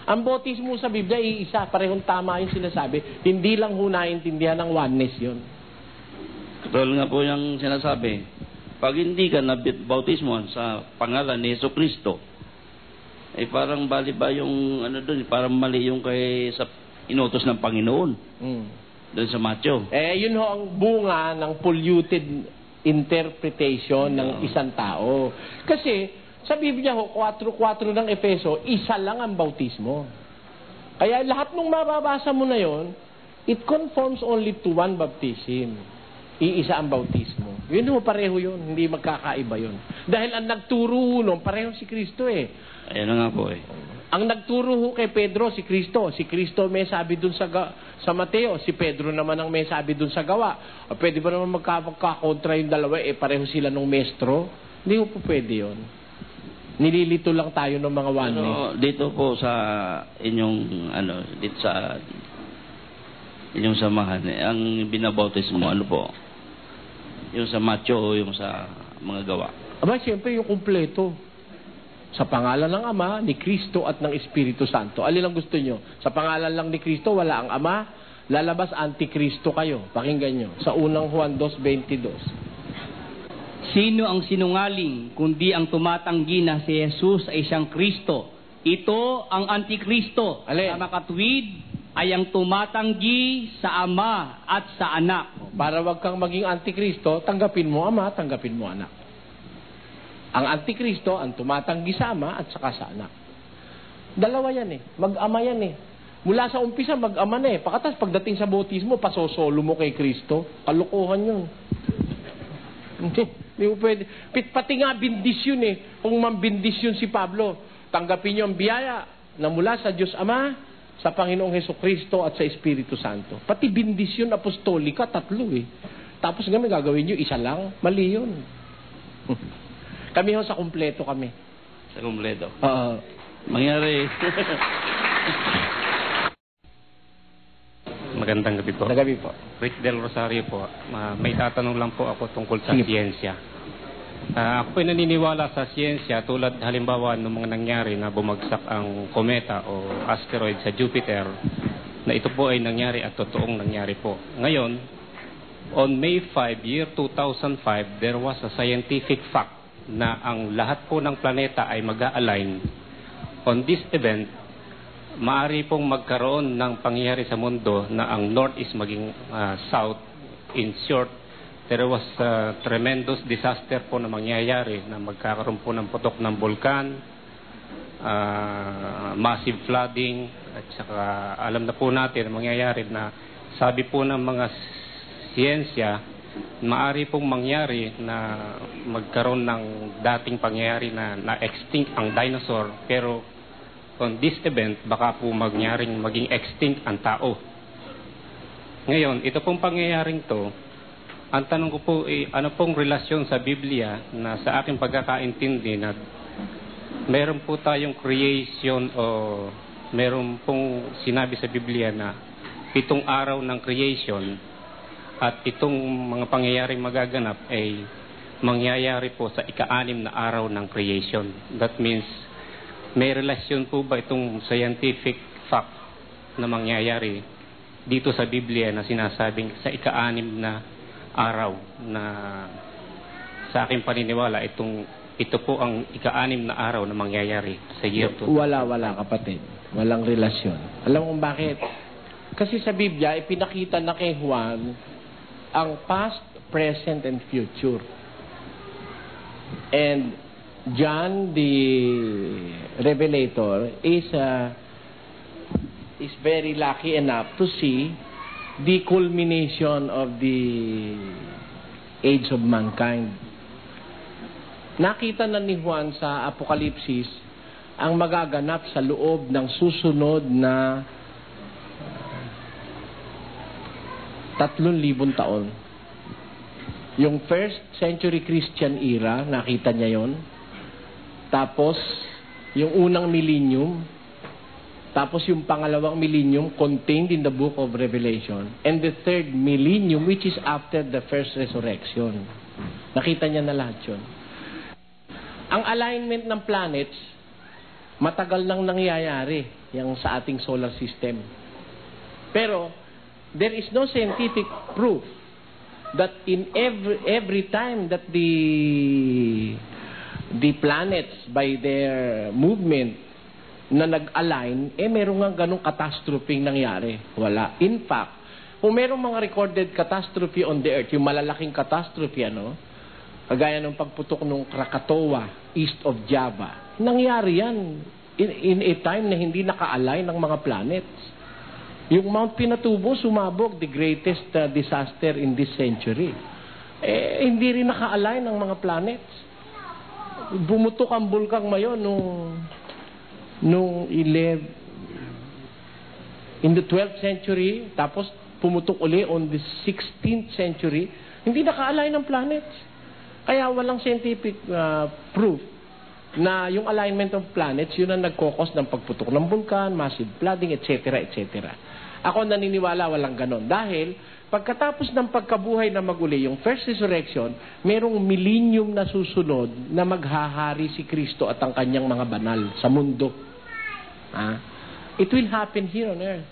Ang bautismo sa Biblia, iisa. Parehong tama yung sinasabi. Hindi lang ho naintindihan ng oneness yun. Katulad nga po yung sinasabi, pag hindi ka nabautismo sa pangalan ni Yesu Kristo, parang bali ba yung doon, parang mali yung sa inutos ng Panginoon. Doon sa Matthew. Yun ho ang bunga ng polluted interpretation ng isang tao. Kasi, Sa Biblia ho, 4:4 ng Efeso, isa lang ang bautismo. Kaya lahat ng mababasa mo na yon, it conforms only to one baptism. Iisa ang bautismo. Yun ho, pareho yun. Hindi magkakaiba yun. Dahil ang nagturo nun, pareho si Kristo eh. Ayun na nga po eh. Ang nagturo ho kay Pedro, si Kristo. Si Kristo may sabi dun sa Mateo. Si Pedro naman ang may sabi dun sa Gawa. O pwede ba naman magkakakontra yung dalawa? Pareho sila ng maestro. Hindi ho po pwede yun. Nililito lang tayo ng mga one. Pero dito po sa inyong, dito sa inyong samahan, ang binabautis mo, ano po? Yung sa macho o yung sa mga gawa? Aba, siyempre yung kumpleto. Sa pangalan ng Ama, ni Kristo at ng Espiritu Santo. Alin ang gusto nyo? Sa pangalan lang ni Kristo, wala ang Ama, lalabas antikristo kayo. Pakinggan nyo. Sa unang Juan 2:22. Sino ang sinungaling kundi ang tumatanggi na si Jesus ay siyang Kristo? Ito ang antikristo. Sa makatuwid ay ang tumatanggi sa Ama at sa Anak. Para wag kang maging antikristo, tanggapin mo Ama, tanggapin mo Anak. Ang antikristo, ang tumatanggi sa Ama at saka sa Anak. Dalawa yan eh. Mag-ama yan eh. Mula sa umpisa, mag-ama na eh. Pagkatas, pagdating sa bautismo, pasosolo mo kay Kristo. Kalukuhan yun. Hindi mo pwede. Pati nga bindisyon eh. Kung mambindisyon si Pablo, tanggapin niyo ang biyaya na mula sa Diyos Ama, sa Panginoong Hesukristo at sa Espiritu Santo. Pati bindisyon apostolika, 3 eh. Tapos ngayon gagawin niyo, isa lang. Mali yun. Kami ho sa kumpleto kami. Sa kumpleto? Mangyari. Magandang gabi po. Gabi po. Rick Del Rosario po. May tatanong lang po ako tungkol sa siyensya. Ako po naniniwala sa siyensya tulad halimbawa ng mga nangyari na bumagsak ang kometa o asteroid sa Jupiter, na ito po ay nangyari at totoong nangyari po. Ngayon, on May 5, year 2005, there was a scientific fact na ang lahat po ng planeta ay mag-a-align. On this event, maaari pong magkaroon ng pangyayari sa mundo na ang north is maging south. In short, there was a tremendous disaster po na mangyayari na magkakaroon po ng putok ng bulkan, massive flooding, at saka alam na po natin ang mangyayari na sabi po ng mga siyensya, maaari pong mangyari na magkaroon ng dating pangyayari na na-extinct ang dinosaur, pero on this event, baka po maging extinct ang tao. Ngayon, ito pong pangyayaring to, ang tanong ko po ano pong relasyon sa Biblia na sa aking pagkakaintindi na meron po tayong creation o meron pong sinabi sa Biblia na 7 araw ng creation at itong mga pangyayaring magaganap ay mangyayari po sa ika-6 na araw ng creation. That means may relasyon po ba itong scientific fact na mangyayari dito sa Biblia na sinasabing sa ika-6 na araw na sa aking paniniwala ito po ang ika-6 na araw na mangyayari sa year 2000? Wala kapatid. Walang relasyon. Alam mo bakit? Kasi sa Biblia, ipinakita na kay Juan ang past, present, and future. And John, the Revelator, is very lucky enough to see the culmination of the age of mankind. Nakita na ni Juan sa Apokalipsis ang magaganap sa loob ng susunod na 3,000 taon. Yung first century Christian era, nakita niya yon. Tapos, yung unang millennium, tapos yung pangalawang millennium contained in the book of Revelation, and the third millennium which is after the first resurrection. Nakita niya na lahat yun. Ang alignment ng planets, matagal nang nangyayari yung sa ating solar system. Pero, there is no scientific proof that in every time that the planets by their movement na nag-align, meron nga ganong catastrophe nangyari. Wala. In fact, kung merong mga recorded catastrophe on the earth, yung malalaking catastrophe, kagaya ng pagputok ng Krakatoa east of Java. Nangyari yan in a time na hindi naka-align ng mga planets. Yung Mount Pinatubo, sumabog, the greatest disaster in this century. Hindi rin naka-align ng mga planets. Bumutok ang bulkang Mayon in the 12th century, tapos pumutok uli on the 16th century. Hindi naka-align ng planets. Kaya walang scientific proof na yung alignment of planets, yun ang nagkokos ng pagputok ng bulkan, massive flooding, etc., etc. Ako naniniwala walang ganon. Dahil, pagkatapos ng pagkabuhay na maguli, yung first resurrection, merong millennium na susunod na maghahari si Kristo at ang kanyang mga banal sa mundo. It will happen here on earth.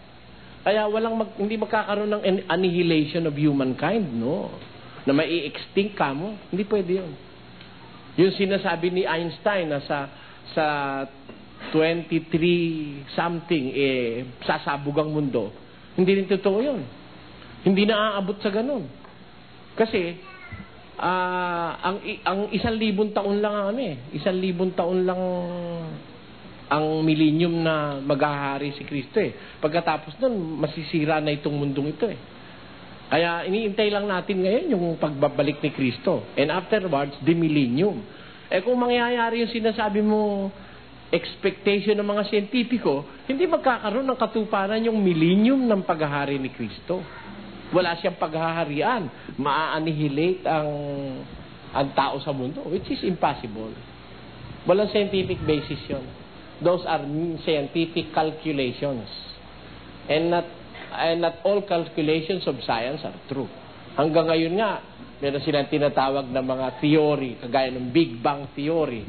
Kaya hindi magkakaroon ng annihilation of humankind, no? Na mai-extinct ka mo. Hindi pwede yun. Yung sinasabi ni Einstein na sa 23 something, sasabog ang mundo. Hindi rin totoo yun. Hindi na aabot sa ganun. Kasi, ang 1,000 taon lang 1,000 taon lang ang millennium na maghahari si Kristo Pagkatapos nun, masisira na itong mundong ito Kaya iniintay lang natin ngayon yung pagbabalik ni Kristo. And afterwards, the millennium. Kung mangyayari yung sinasabi mo, expectation ng mga siyentipiko, hindi magkakaroon ng katuparan yung millennium ng paghahari ni Kristo. Wala siyang paghaharian. Ma-annihilate ang tao sa mundo, which is impossible. Walang scientific basis yun. Those are scientific calculations. And not all calculations of science are true. Hanggang ngayon nga, meron silang tinatawag na mga theory, kagaya ng Big Bang Theory,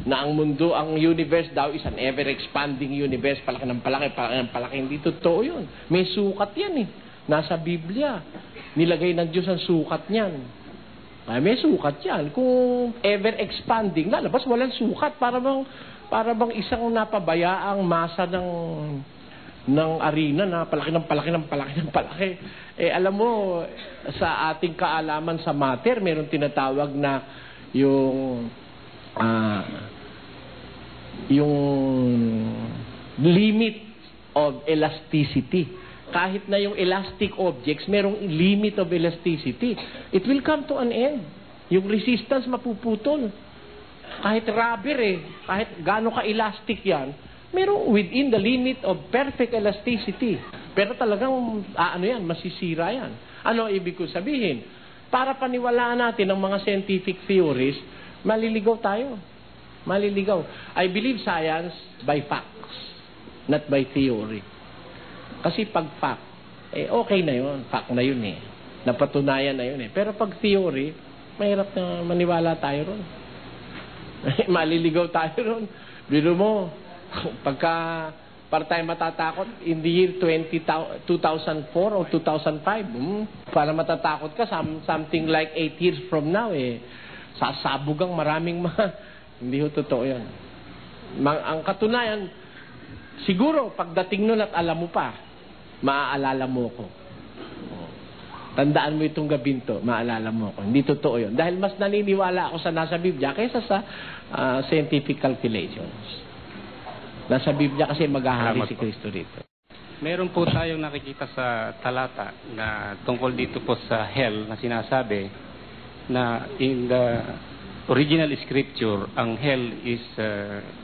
na ang mundo, ang universe daw is an ever-expanding universe, palaki ng palaki. Hindi totoo yun. May sukat yan Nasa Biblia. Nilagay ng Diyos ang sukat niyan. May sukat yan. Kung ever-expanding, lalabas walang sukat. Para bang isang napabayaang masa ng arena na palaki. Alam mo, sa ating kaalaman sa matter, meron tinatawag na yung limit of elasticity. Kahit na yung elastic objects, merong limit of elasticity. It will come to an end. Yung resistance mapuputol. Kahit rubber kahit gaano ka-elastic yan, merong within the limit of perfect elasticity. Pero talagang, masisira yan. Ano ibig ko sabihin? Para paniwalaan natin ang mga scientific theories, maliligaw tayo. Maliligaw. I believe science by facts, not by theory. Kasi pag fact, okay na yun. Fact na yun Napatunayan na yun Pero pag theory, mahirap na maniwala tayo ron. Maliligaw tayo ron. Biro mo, para tayo matatakot, in the year 2004 or 2005, para matatakot ka, something like 8 years from now, sasabog ang maraming hindi ho totoo yan. Ang katunayan, siguro, pagdating nun at alam mo pa, maaalala mo ko. Tandaan mo itong gabing to, maalala mo ko. Hindi totoo yun. Dahil mas naniniwala ako sa nasa Biblia kaysa sa scientific calculations. Nasa Biblia kasi maghahari si Kristo dito. Meron po tayong nakikita sa talata na tungkol dito po sa hell na sinasabi na in the original scripture, ang hell is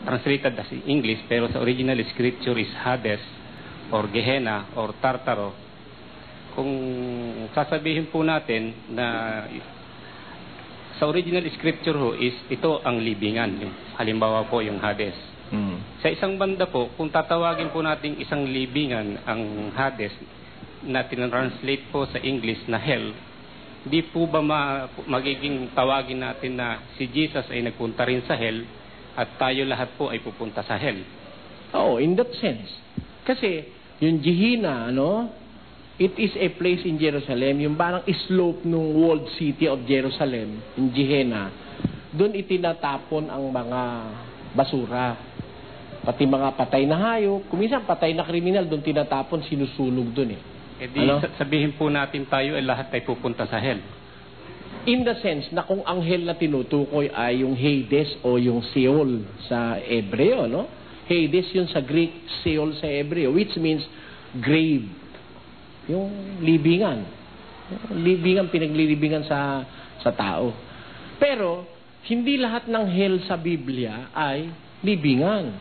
translated as English, pero sa original scripture is Hades or Gehenna or Tartaro. Kung sasabihin po natin na sa original scripture is ito ang libingan, halimbawa po yung Hades. Sa isang banda po, kung tatawagin po natin isang libingan ang Hades na tinranslate po sa English na hell, di po ba magiging tawagin natin na si Jesus ay nagpunta rin sa hell at tayo lahat po ay pupunta sa hell? In that sense. Kasi yung Gehenna, it is a place in Jerusalem, yung parang slope ng walled city of Jerusalem, yung Gehenna, doon itinatapon ang mga basura. Pati mga patay na hayop, kuminsan patay na kriminal, doon tinatapon, sinusunog doon sabihin po natin tayo ay lahat ay pupunta sa hell. In the sense na kung anghel na tinutukoy ay yung Hades o yung Sheol sa Hebreo, no? Hades yun sa Greek, Sheol sa Hebreo, which means grave. Yung libingan. Libingan, pinaglilibingan sa tao. Pero, hindi lahat ng hell sa Biblia ay libingan.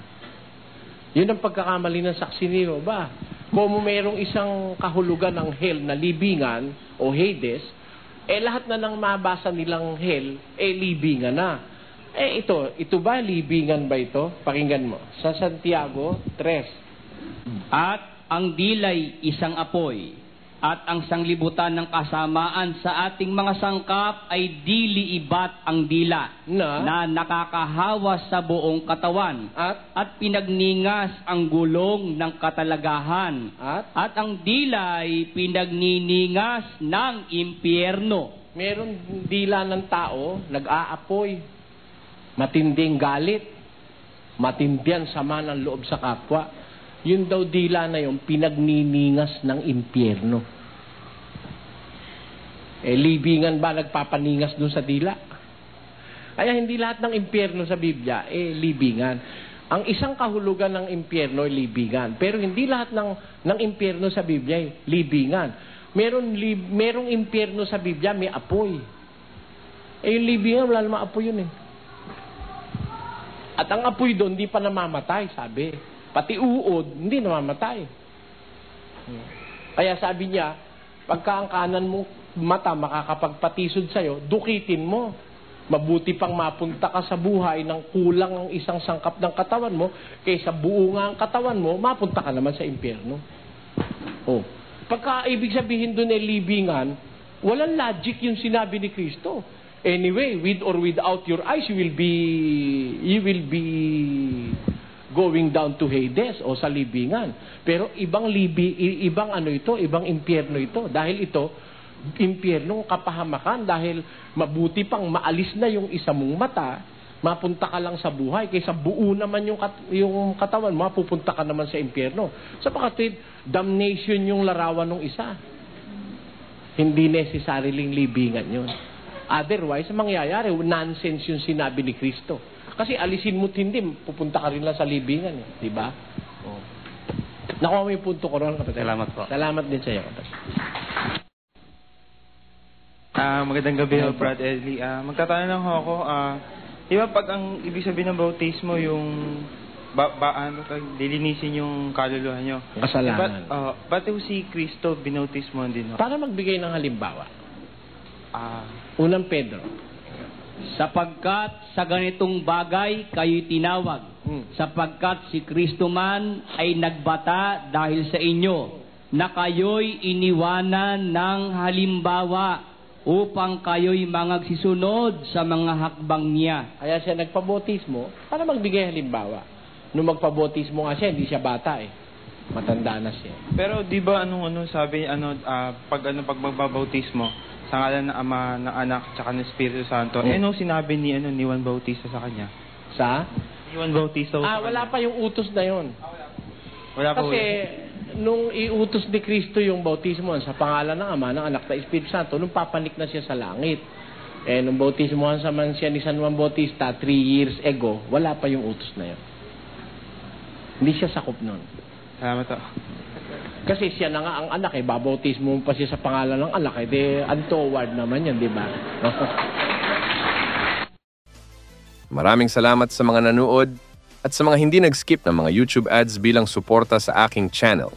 Yun ang pagkakamali ng saksi ni Jehovah. Kung mayroong isang kahulugan ng hell na libingan o Hades, lahat na nang mabasa nilang hell, libingan na. Ito ba, libingan ba ito? Pakinggan mo. Sa Santiago 3. At ang dilay isang apoy, at ang sanglibutan ng kasamaan sa ating mga sangkap ay dili-ibat ang dila na nakakahawa sa buong katawan at pinagningas ang gulong ng katalagahan at ang dilay pinagniningas ng impyerno. Meron dila ng tao, nag-aapoy, matinding galit, matindihan sama ng loob sa kapwa. Yun daw dila na yung pinagniningas ng impyerno. Libingan ba nagpapaningas dun sa dila? Kaya hindi lahat ng impyerno sa Biblia, libingan. Ang isang kahulugan ng impyerno ay libingan. Pero hindi lahat ng impyerno sa Biblia ay libingan. Merong impyerno sa Biblia, may apoy. Yung libingan, wala namang apoy yun . At ang apoy doon, hindi pa namamatay, sabi. Pati uod, hindi namamatay. Kaya sabi niya, pagka ang kanan mong mata makakapagpatisod sa'yo, dukitin mo. Mabuti pang mapunta ka sa buhay ng kulang ang isang sangkap ng katawan mo, kaysa buo nga ang katawan mo, mapunta ka naman sa impyerno. Pagka ibig sabihin doon libingan, walang logic yung sinabi ni Kristo. Anyway, with or without your eyes, you will be going down to Hades o sa libingan. Pero ibang impyerno ito. Dahil ito, impyernong kapahamakan. Dahil mabuti pang maalis na yung isa mong mata, mapunta ka lang sa buhay. Kaysa buo naman yung katawan, mapupunta ka naman sa impyerno. Sapagkat damnation yung larawan ng isa. Hindi necessaryong libingan yun. Otherwise, mangyayari, nonsense yung sinabi ni Kristo. Kasi alisin mo't hindi, pupunta ka rin lang sa libingan. Diba? Nakuha mo yung punto ko ron, kapatid. Salamat po. Salamat din sa iyo, kapatid. Magandang gabi, Brad Ellie. Magtatanong lang ako, di ba pag ang ibig sabihin ng bautismo, yung lilinisin yung kaluluwa nyo? Kasalanan. Ba't si Kristo binautismo din? Para magbigay ng halimbawa. Unang Pedro. Sapagkat sa ganitong bagay kayo'y tinawag, sapagkat si Kristo man ay nagbata dahil sa inyo, na kayo'y iniwanan ng halimbawa upang kayo'y magsisunod sa mga hakbang niya. Kaya siya nagpabotismo para magbigay halimbawa. Nung magpabotismo nga siya, hindi siya bata Matanda na siya. Pero di ba sabi pag magbabautismo, sa ngalan ng Ama, ng Anak, tsaka ng Espiritu Santo. Anong sinabi ni Juan Bautista sa kanya? Sa? Juan Bautista. Wala pa yung utos na yun. Wala pa. Kasi, nung iutos ni Kristo yung bautismo sa pangalan ng Ama, ng Anak, ng Espiritu Santo, nung papanik na siya sa langit. Nung bautismohan sa man siya ni San Juan Bautista 3 years ago, wala pa yung utos na yun. Hindi siya sakop nun. Salamat. Kasi siya na nga ang anak babautismo mo pa siya sa pangalan ng anak untoward naman yan, di ba? Maraming salamat sa mga nanood at sa mga hindi nag-skip ng mga YouTube ads bilang suporta sa aking channel.